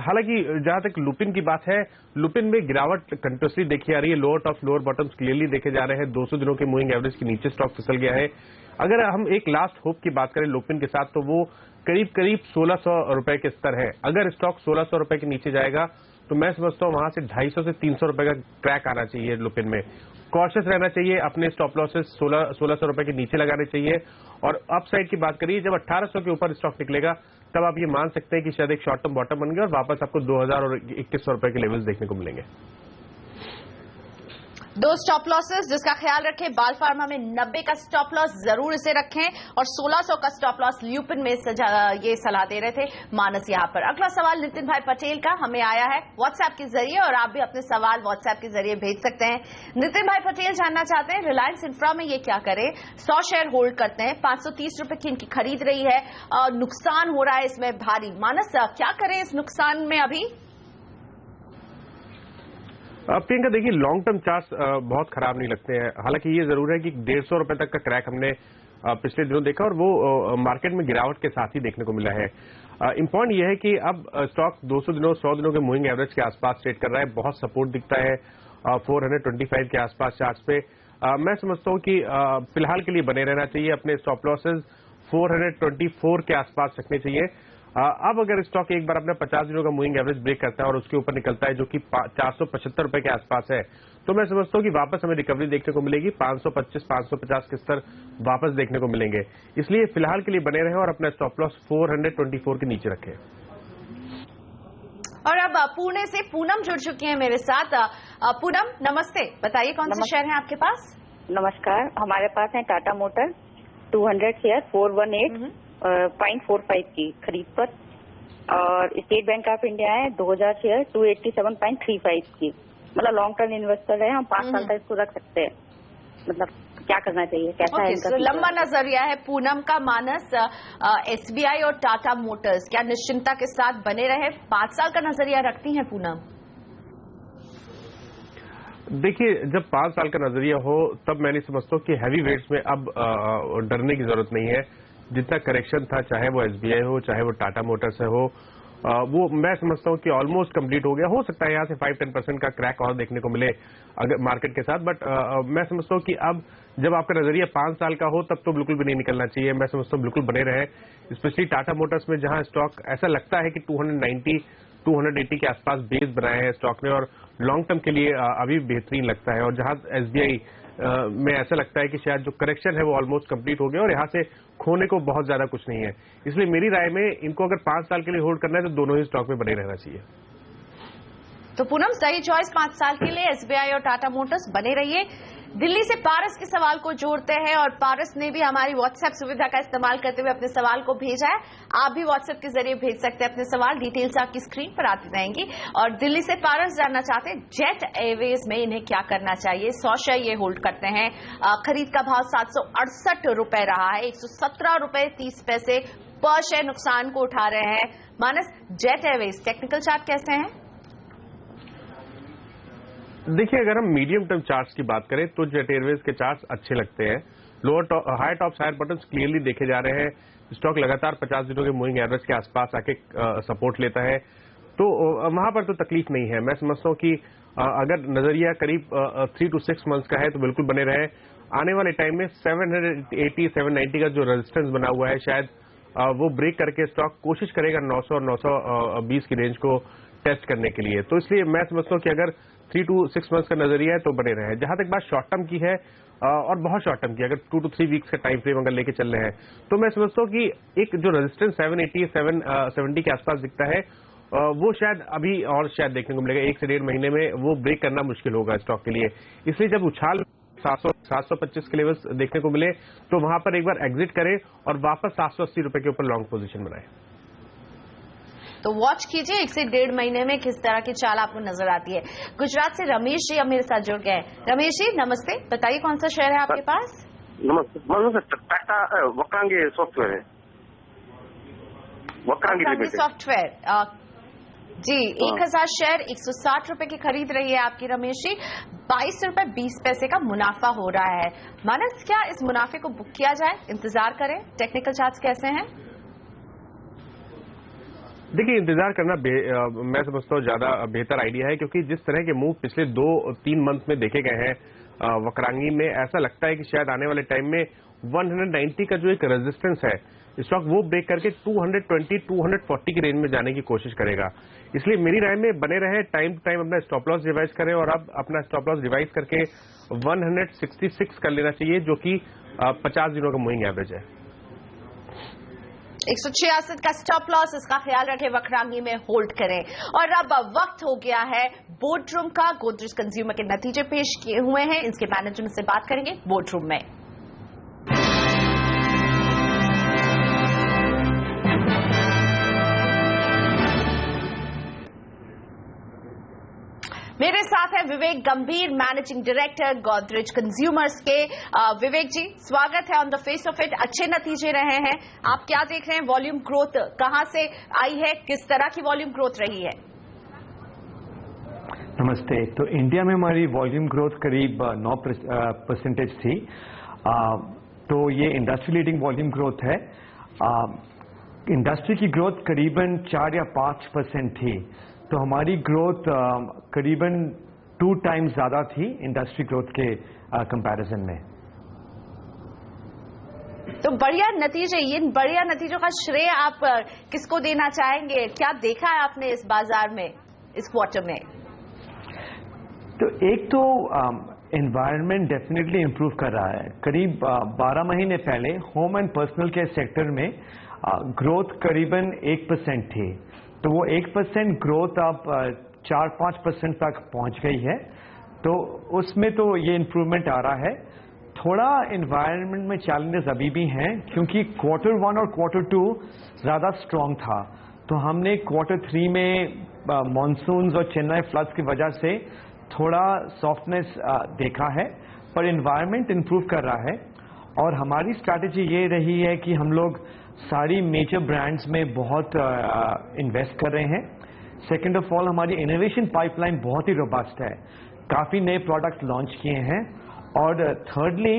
हालांकि जहां तक लुपिन की बात है, लुपिन में गिरावट कंटिन्यूसली देखी आ रही है। Lower top lower bottoms clearly देखे जा रहे हैं। 200 दिनों के मूविंग एवरेज के नीचे स्टॉक फिसल गया है। अगर हम एक लास्ट होप की बात करें लुपिन के साथ, तो वो करीब करीब 1600 रुपए के स्तर है। अगर स्टॉक 1600 रुपए के नीचे जाएगा तो मैं समझता हूं वहां से 250 से 300 रुपए का क्रैक आना चाहिए लुपिन में। कॉशियस रहना चाहिए, अपने स्टॉप लॉसेस 1600 रुपए के नीचे लगाने चाहिए। और अपसाइड की बात करिए, जब 1800 के ऊपर स्टॉक निकलेगा तब आप ये मान सकते हैं कि शायद एक शॉर्ट टर्म बॉटम बन गया और वापस आपको 2000 और 2100 रुपए के लेवल्स देखने को मिलेंगे। दो स्टॉप लॉसेस जिसका ख्याल रखें, बाल फार्मा में 90 का स्टॉप लॉस जरूर इसे रखें और 1600 का स्टॉप लॉस ल्यूपिन में ये सलाह दे रहे थे मानस यहां पर। अगला सवाल नितिन भाई पटेल का हमें आया है व्हाट्सएप के जरिए और आप भी अपने सवाल व्हाट्सएप के जरिए भेज सकते हैं। नितिन भाई पटेल जानना चाहते हैं रिलायंस इंफ्रा में ये क्या करें। 100 शेयर होल्ड करते हैं, 530 रुपए की इनकी खरीद रही है और नुकसान हो रहा है इसमें भारी। मानस क्या करें इस नुकसान में अभी? प्रियंका, देखिए लॉन्ग टर्म चार्ट्स बहुत खराब नहीं लगते हैं। हालांकि ये जरूर है कि 150 रुपए तक का क्रैक हमने पिछले दिनों देखा और वो मार्केट में गिरावट के साथ ही देखने को मिला है। इंपॉर्टेंट ये है कि अब स्टॉक 200 दिनों 100 दिनों के मूविंग एवरेज के आसपास ट्रेड कर रहा है। बहुत सपोर्ट दिखता है 425 के आसपास चार्ट्स पे। मैं समझता हूं कि फिलहाल के लिए बने रहना चाहिए। अपने स्टॉप लॉसेज 424 के आसपास रखने चाहिए। अब अगर स्टॉक एक बार अपना 50 दिनों का मूविंग एवरेज ब्रेक करता है और उसके ऊपर निकलता है जो कि 475 रुपए के आसपास है, तो मैं समझता हूं कि वापस हमें रिकवरी देखने को मिलेगी। 525-550 के स्तर वापस देखने को मिलेंगे। इसलिए फिलहाल के लिए बने रहें और अपना स्टॉप लॉस 424 के नीचे रखें। और अब पुणे से पूनम जुड़ चुकी है मेरे साथ। पूनम नमस्ते, बताइए कौन से शेयर हैं आपके पास? नमस्कार, हमारे पास है टाटा मोटर 200 शेयर 418.45 की खरीद पर, और स्टेट बैंक ऑफ इंडिया है 2000 शेयर 287.35 की। मतलब लॉन्ग टर्म इन्वेस्टर है, हम 5 साल तक इसको रख सकते हैं। मतलब क्या करना चाहिए, कैसा है इनका? लंबा नजरिया है पूनम का। मानस, एसबीआई और टाटा मोटर्स क्या निश्चिंता के साथ बने रहे? 5 साल का नजरिया रखती हैं पूनम? देखिए, जब 5 साल का नजरिया हो तब मैं नहीं समझता कि हैवी वेट्स में अब डरने की जरूरत नहीं है। जितना करेक्शन था, चाहे वो एसबीआई हो चाहे वो टाटा मोटर्स हो, वो मैं समझता हूँ कि ऑलमोस्ट कंप्लीट हो गया। हो सकता है यहाँ से 5-10% का क्रैक और देखने को मिले अगर मार्केट के साथ, बट मैं समझता हूँ कि अब जब आपका नजरिया 5 साल का हो तब तो बिल्कुल भी नहीं निकलना चाहिए। मैं समझता हूँ बिल्कुल बने रहे, स्पेशली टाटा मोटर्स में जहां स्टॉक ऐसा लगता है कि 290-280 के आसपास बेस बनाए हैं स्टॉक ने और लॉन्ग टर्म के लिए अभी बेहतरीन लगता है। और जहां एसबीआई में ऐसा लगता है कि शायद जो करेक्शन है वो ऑलमोस्ट कंप्लीट हो गया और यहाँ से खोने को बहुत ज्यादा कुछ नहीं है। इसलिए मेरी राय में इनको अगर 5 साल के लिए होल्ड करना है तो दोनों ही स्टॉक में बने रहना चाहिए। तो पूनम सही चॉइस 5 साल के लिए एसबीआई और टाटा मोटर्स बने रहिए। दिल्ली से पारस के सवाल को जोड़ते हैं और पारस ने भी हमारी व्हाट्सएप सुविधा का इस्तेमाल करते हुए अपने सवाल को भेजा है। आप भी व्हाट्सएप के जरिए भेज सकते हैं अपने सवाल, डिटेल्स आपकी स्क्रीन पर आती रहेंगी। और दिल्ली से पारस जानना चाहते हैं जेट एयरवेज में इन्हें क्या करना चाहिए। 100 शेयर ये होल्ड करते हैं, खरीद का भाव 768 रुपए रहा है, 117 रुपए 30 पैसे पर शेयर नुकसान को उठा रहे हैं। मानस, जेट एयरवेज टेक्निकल चार्ट कैसे हैं? देखिए, अगर हम मीडियम टर्म चार्ट्स की बात करें तो जेट एयरवेज के चार्ट्स अच्छे लगते हैं। High top higher bottoms clearly देखे जा रहे हैं। स्टॉक लगातार 50 दिनों के मूविंग एवरेज के आसपास आके सपोर्ट लेता है, तो वहां पर तो तकलीफ नहीं है। मैं समझता हूं कि अगर नजरिया करीब 3 to 6 मंथ्स का है तो बिल्कुल बने रहे। आने वाले टाइम में 780-790 का जो रेजिस्टेंस बना हुआ है शायद वो ब्रेक करके स्टॉक कोशिश करेगा 900 और 920 की रेंज को टेस्ट करने के लिए। तो इसलिए मैं समझता हूं कि अगर 3 to 6 मंथ्स का नजरिया है तो बने रहे। जहां तक बात शॉर्ट टर्म की है और बहुत शॉर्ट टर्म की, अगर 2 to 3 वीक्स का टाइम फ्रेम अगर लेके चल रहे हैं तो मैं समझता हूं कि एक जो रेजिस्टेंस 780-770 के आसपास दिखता है वो शायद अभी और शायद देखने को मिलेगा 1 से 1.5 महीने में वो ब्रेक करना मुश्किल होगा स्टॉक के लिए। इसलिए जब उछाल 725 के लेवल्स देखने को मिले तो वहां पर एक बार एग्जिट करें और वापस 780 रुपए के ऊपर लॉन्ग पोजीशन बनाएं। तो वॉच कीजिए 1 से 1.5 महीने में किस तरह की चाल आपको नजर आती है। गुजरात से रमेश जी अब मेरे साथ जुड़ गए हैं। रमेश जी नमस्ते, बताइए कौन सा शेयर है आपके पास? नमस्ते, टाटा वक्रांगी सॉफ्टवेयर है, वक्रांगी सॉफ्टवेयर जी। 1000 शेयर 160 रुपए की खरीद रही है आपकी रमेश जी, 22 रुपए 20 पैसे का मुनाफा हो रहा है। मानस, क्या इस मुनाफे को बुक किया जाए, इंतजार करें? टेक्निकल चार्ट्स कैसे हैं? देखिए, इंतजार करना मैं समझता हूँ ज्यादा बेहतर आइडिया है, क्योंकि जिस तरह के मूव पिछले 2-3 मंथ में देखे गए हैं वक्रांगी में, ऐसा लगता है कि शायद आने वाले टाइम में 190 का जो एक रेजिस्टेंस है स्टॉक वो ब्रेक करके 220-240 की रेंज में जाने की कोशिश करेगा। इसलिए मेरी राय में बने रहे, टाइम टू टाइम अपना स्टॉप लॉस रिवाइज करें, और अब अपना स्टॉप लॉस रिवाइज करके 166 कर लेना चाहिए, जो कि 50 दिनों का मूविंग एवरेज है। 166 का स्टॉप लॉस, इसका ख्याल रखें, वक्रांगी में होल्ड करें। और अब वक्त हो गया है बोर्ड रूम का। गोदरेज कंज्यूमर के नतीजे पेश किए हुए हैं, इसके मैनेजमेंट से बात करेंगे बोर्ड रूम में। मेरे साथ है विवेक गंभीर, मैनेजिंग डायरेक्टर गोदरेज कंज्यूमर्स के। विवेक जी स्वागत है on the face of it. अच्छे नतीजे रहे हैं, आप क्या देख रहे हैं? वॉल्यूम ग्रोथ कहां से आई है, किस तरह की वॉल्यूम ग्रोथ रही है? नमस्ते। तो इंडिया में हमारी वॉल्यूम ग्रोथ करीब 9% थी, तो ये इंडस्ट्री लीडिंग वॉल्यूम ग्रोथ है। इंडस्ट्री की ग्रोथ करीबन 4 या 5% थी, तो हमारी ग्रोथ करीबन 2 टाइम्स ज्यादा थी इंडस्ट्री ग्रोथ के कंपैरिजन में। तो बढ़िया नतीजे, ये बढ़िया नतीजों का श्रेय आप किसको देना चाहेंगे? क्या देखा है आपने इस बाजार में इस क्वार्टर में? तो एक तो एनवायरनमेंट डेफिनेटली इंप्रूव कर रहा है। करीब 12 महीने पहले home and personal care sector में ग्रोथ करीबन 1% थी, तो वो 1% ग्रोथ अब 4-5% तक पहुंच गई है, तो उसमें तो ये इंप्रूवमेंट आ रहा है। थोड़ा एनवायरनमेंट में चैलेंजेस अभी भी हैं, क्योंकि क्वार्टर 1 और क्वार्टर 2 ज्यादा स्ट्रांग था, तो हमने क्वार्टर 3 में मॉनसून्स और चेन्नई फ्लड्स की वजह से थोड़ा सॉफ्टनेस देखा है, पर एनवायरनमेंट इंप्रूव कर रहा है। और हमारी स्ट्रैटेजी ये रही है कि हम लोग सारी मेजर ब्रांड्स में बहुत इन्वेस्ट कर रहे हैं। सेकेंड ऑफ ऑल, हमारी इनोवेशन पाइपलाइन बहुत ही रोबस्ट है, काफ़ी नए प्रोडक्ट्स लॉन्च किए हैं। और थर्डली,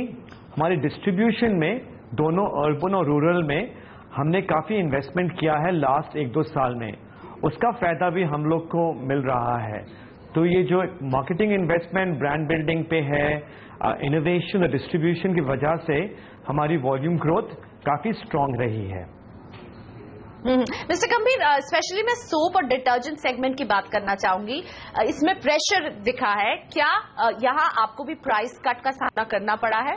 हमारे डिस्ट्रीब्यूशन में दोनों अर्बन और रूरल में हमने काफ़ी इन्वेस्टमेंट किया है लास्ट 1-2 साल में, उसका फ़ायदा भी हम लोग को मिल रहा है। तो ये जो मार्केटिंग इन्वेस्टमेंट ब्रांड बिल्डिंग पे है, इनोवेशन और डिस्ट्रीब्यूशन की वजह से हमारी वॉल्यूम ग्रोथ काफी स्ट्रांग रही है। मिस्टर गंभीर, स्पेशली मैं सोप और डिटर्जेंट सेगमेंट की बात करना चाहूंगी। इसमें प्रेशर दिखा है, क्या यहाँ आपको भी प्राइस कट का सामना करना पड़ा है?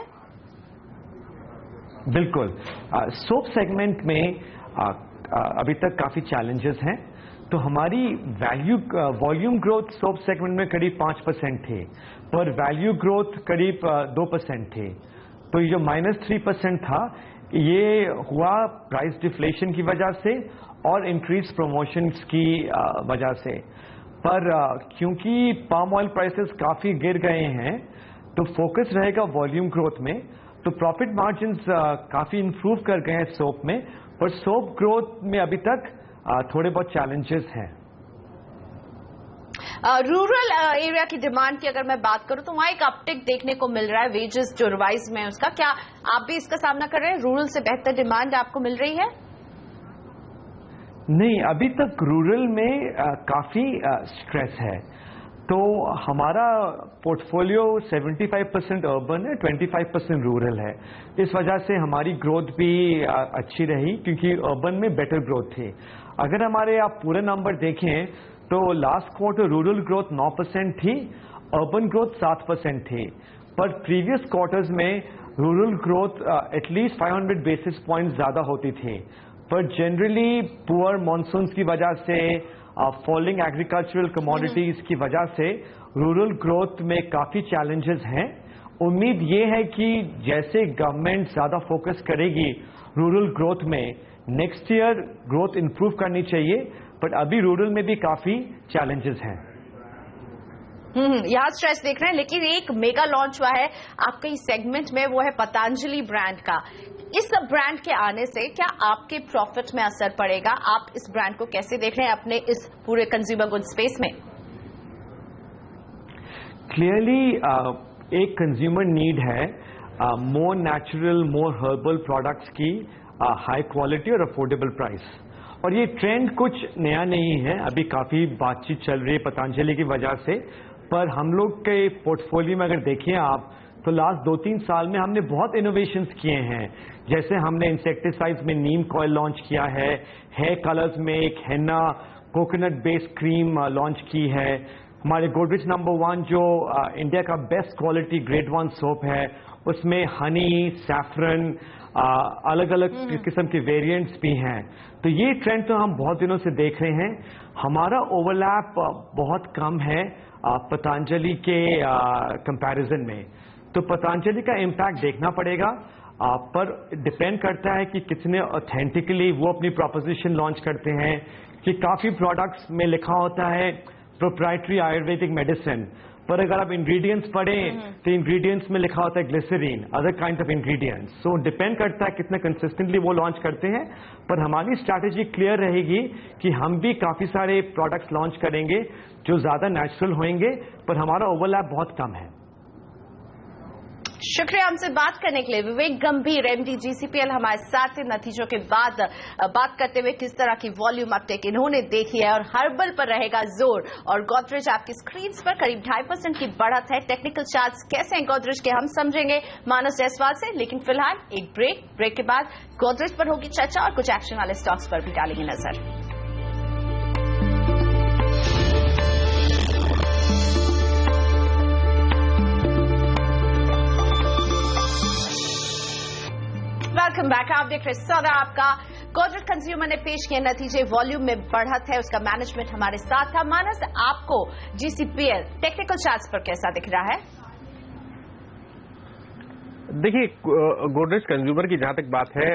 बिल्कुल, सोप सेगमेंट में अभी तक काफी चैलेंजेस हैं, तो हमारी वॉल्यूम ग्रोथ सोप सेगमेंट में करीब 5% थे, पर वैल्यू ग्रोथ करीब 2% थे। तो ये जो -3% था, ये हुआ प्राइस डिफ्लेशन की वजह से और इंक्रीज प्रमोशंस की वजह से। पर क्योंकि पाम ऑयल प्राइसेस काफी गिर गए हैं, तो फोकस रहेगा वॉल्यूम ग्रोथ में। तो प्रॉफिट मार्जिन्स काफी इंप्रूव कर गए हैं सोप में, पर सोप ग्रोथ में अभी तक थोड़े बहुत चैलेंजेस हैं। रूरल एरिया की डिमांड की अगर मैं बात करूं तो वहां एक अपटिक देखने को मिल रहा है, वेजेस जो रिवाइज में है उसका। क्या आप भी इसका सामना कर रहे हैं? रूरल से बेहतर डिमांड आपको मिल रही है? नहीं, अभी तक रूरल में काफी स्ट्रेस है, तो हमारा पोर्टफोलियो 75% अर्बन है, 25% रूरल है। इस वजह से हमारी ग्रोथ भी अच्छी रही, क्योंकि अर्बन में बेटर ग्रोथ थी। अगर हमारे आप पूरे नंबर देखें तो लास्ट क्वार्टर रूरल ग्रोथ 9% थी, अर्बन ग्रोथ 7% थी, पर प्रीवियस क्वार्टर्स में rural growth at least 500 basis points ज्यादा होती थी। पर जनरली पुअर मॉनसून्स की वजह से, फॉलिंग एग्रीकल्चरल कमोडिटीज की वजह से रूरल ग्रोथ में काफी चैलेंजेस हैं। उम्मीद ये है कि जैसे गवर्नमेंट ज्यादा फोकस करेगी रूरल ग्रोथ में, नेक्स्ट ईयर ग्रोथ इंप्रूव करनी चाहिए। बट अभी रूरल में भी काफी चैलेंजेस हैं। यहाँ स्ट्रेस देख रहे हैं, लेकिन एक मेगा लॉन्च हुआ है आपके इस सेगमेंट में, वो है पतंजलि ब्रांड का। इस ब्रांड के आने से क्या आपके प्रॉफिट में असर पड़ेगा? आप इस ब्रांड को कैसे देख रहे हैं अपने इस पूरे कंज्यूमर गुड स्पेस में? क्लियरली एक कंज्यूमर नीड है मोर नेचुरल, मोर हर्बल प्रोडक्ट्स की हाई क्वालिटी और अफोर्डेबल प्राइस। और ये ट्रेंड कुछ नया नहीं है, अभी काफी बातचीत चल रही है पतंजलि की वजह से। पर हम लोग के पोर्टफोलियो में अगर देखिए आप, तो लास्ट 2-3 साल में हमने बहुत इनोवेशंस किए हैं। जैसे हमने इंसेक्टिसाइड्स में नीम कॉयल लॉन्च किया है, हेयर कलर्स में एक हेना कोकोनट बेस्ड क्रीम लॉन्च की है, हमारे गोदरेज नंबर 1 जो इंडिया का बेस्ट क्वालिटी ग्रेड 1 सोप है, उसमें हनी, सैफरन, अलग अलग किस्म के वेरिएंट्स भी हैं। तो ये ट्रेंड तो हम बहुत दिनों से देख रहे हैं। हमारा ओवरलैप बहुत कम है पतंजलि के कंपैरिजन में, तो पतंजलि का इम्पैक्ट देखना पड़ेगा। पर डिपेंड करता है कि कितने ऑथेंटिकली वो अपनी प्रोपोजिशन लॉन्च करते हैं। कि काफी प्रोडक्ट्स में लिखा होता है प्रोप्राइटरी आयुर्वेदिक मेडिसिन, पर अगर आप इंग्रेडिएंट्स पढ़ें तो इंग्रेडिएंट्स में लिखा होता है glycerine, other kind of ingredients. So depend करता है कितने कंसिस्टेंटली वो लॉन्च करते हैं। पर हमारी स्ट्रैटेजी क्लियर रहेगी कि हम भी काफी सारे प्रोडक्ट्स लॉन्च करेंगे जो ज्यादा नेचुरल होंगे, पर हमारा ओवरलैप बहुत कम है। शुक्रिया हमसे बात करने के लिए। विवेक गंभीर, एमडी GCPL हमारे साथ थे। नतीजों के बाद बात करते हुए किस तरह की वॉल्यूम अपटेक इन्होंने देखी है, और हर्बल पर रहेगा जोर, और गोदरेज आपकी स्क्रीन पर करीब 2.5% की बढ़त है। टेक्निकल चार्ट्स कैसे हैं गोदरेज के, हम समझेंगे मानस जायसवाल से। लेकिन फिलहाल एक ब्रेक के बाद गोदरेज पर होगी चर्चा और कुछ एक्शन वाले स्टॉक्स पर भी डालेंगे नजर। Welcome back. आप देख रहे सौदा आपका। गोदरेज कंज्यूमर ने पेश किए नतीजे, वॉल्यूम में बढ़त है, उसका मैनेजमेंट हमारे साथ था। मानस, आपको GCPL टेक्निकल चार्ट्स पर कैसा दिख रहा है? देखिए, गोदरेज कंज्यूमर की जहां तक बात है,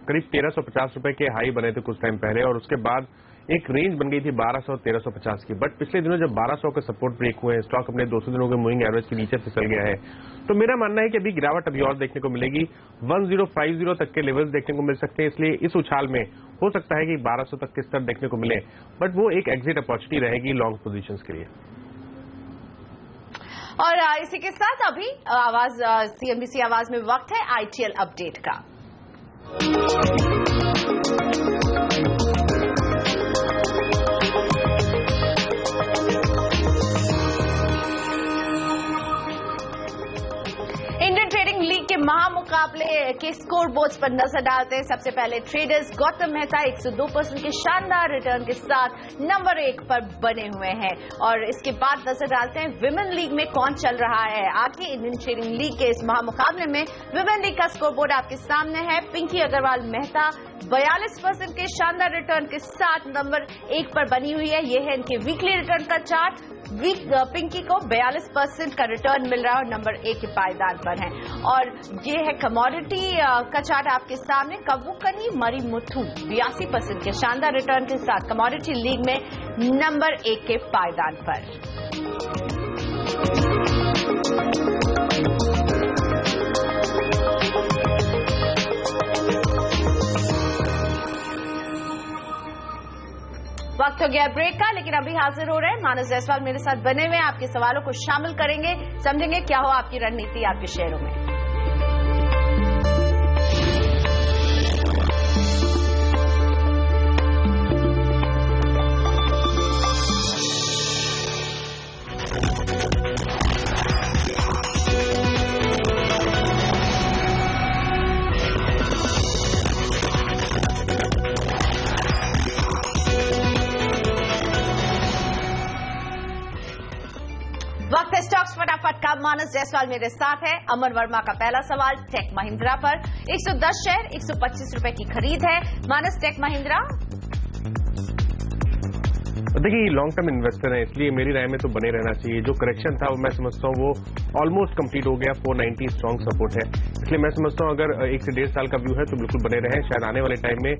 करीब 1350 रुपए के हाई बने थे कुछ टाइम पहले, और उसके बाद एक रेंज बन गई थी 1200-1350 की। बट पिछले दिनों जब 1200 के सपोर्ट ब्रेक हुए हैं, स्टॉक अपने 200 दिनों के मूविंग एवरेज के नीचे फिसल गया है, तो मेरा मानना है कि अभी गिरावट अभी और देखने को मिलेगी। 1050 तक के लेवल्स देखने को मिल सकते हैं, इसलिए इस उछाल में हो सकता है कि 1200 तक के स्तर देखने को मिले, बट वो एक एग्जिट अपॉर्चुनिटी रहेगी लॉन्ग पोजीशंस के लिए। और इसी के साथ अभी आवाज CNBC आवाज में वक्त है ITL अपडेट का। इंडियन ट्रेडिंग लीग के महामुकाबले के स्कोर बोर्ड्स पर नजर डालते हैं। सबसे पहले ट्रेडर्स गौतम मेहता 102% के शानदार रिटर्न के साथ नंबर 1 पर बने हुए हैं, और इसके बाद नजर डालते हैं विमेन लीग में कौन चल रहा है आगे। इंडियन ट्रेडिंग लीग के इस महामुकाबले में विमेन लीग का स्कोर बोर्ड आपके सामने है। पिंकी अग्रवाल मेहता 42% के शानदार रिटर्न के साथ नंबर 1 पर बनी हुई है। यह है इनके वीकली रिटर्न का चार्ट। पिंकी को 42% का रिटर्न मिल रहा है और नंबर 1 के पायदान पर है। और ये है कमोडिटी का चार्ट आपके सामने। कवुकनी मरीमुथु 82% के शानदार रिटर्न के साथ कमोडिटी लीग में नंबर 1 के पायदान पर। वक्त हो गया ब्रेक का, लेकिन अभी हाजिर हो रहे हैं मानस जायसवाल मेरे साथ बने हुए। आपके सवालों को शामिल करेंगे, समझेंगे क्या हो आपकी रणनीति आपके शेयरों में। वक्त है स्टॉक्स फटाफट का। मानस जायसवाल मेरे साथ है। अमर वर्मा का पहला सवाल टेक महिंद्रा पर 110 शेयर 125 रुपए की खरीद है। मानस, टेक महिंद्रा देखिए लॉन्ग टर्म इन्वेस्टर है, इसलिए मेरी राय में तो बने रहना चाहिए। जो करेक्शन था वो मैं समझता हूँ वो ऑलमोस्ट कंप्लीट हो गया। 490 स्ट्रॉन्ग सपोर्ट है, इसलिए मैं समझता हूँ अगर 1 से 1.5 साल का व्यू है तो बिल्कुल बने रहे। शायद आने वाले टाइम में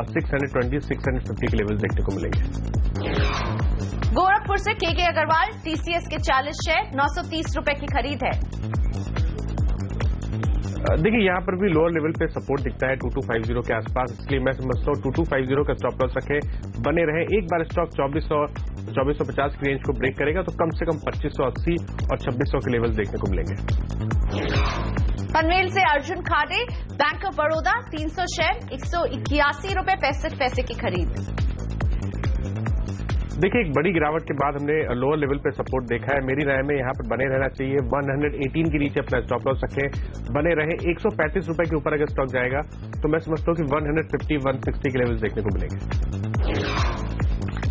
620 650 के लेवल्स देखने को मिलेंगे। गोरखपुर से के अग्रवाल, टीसीएस के 40 शेयर, 930 रुपए की खरीद है। देखिए यहाँ पर भी लोअर लेवल पे सपोर्ट दिखता है 2250 के आसपास, इसलिए मैं समझता हूँ 2250 का स्टॉप लॉस रखे, बने रहे। एक बार स्टॉक 2450 की रेंज को ब्रेक करेगा तो कम से कम 2580 और 2600 के लेवल्स देखने को मिलेंगे। पनवेल से Arjun Khade, bank of Baroda, 300 share, 181 रुपए 65 पैसे की खरीद। देखिए एक बड़ी गिरावट के बाद हमने लोअर लेवल पे सपोर्ट देखा है। मेरी राय में यहाँ पर बने रहना चाहिए। 118 के नीचे अपना स्टॉप लॉस रखें, बने रहे। 135 रुपए के ऊपर अगर स्टॉक जाएगा तो मैं समझता हूँ कि 150 160 के लेवल्स देखने को मिलेंगे।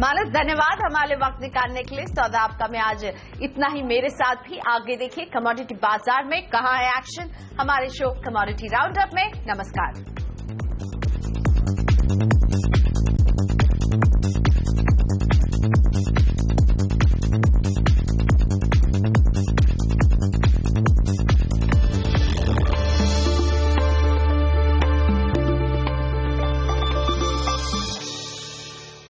मानस धन्यवाद हमारे वक्त निकालने के लिए। सौदा आपका में आज इतना ही। मेरे साथ भी आगे देखिए कमोडिटी बाजार में कहाँ है एक्शन, हमारे शो कमोडिटी राउंड अप में। नमस्कार।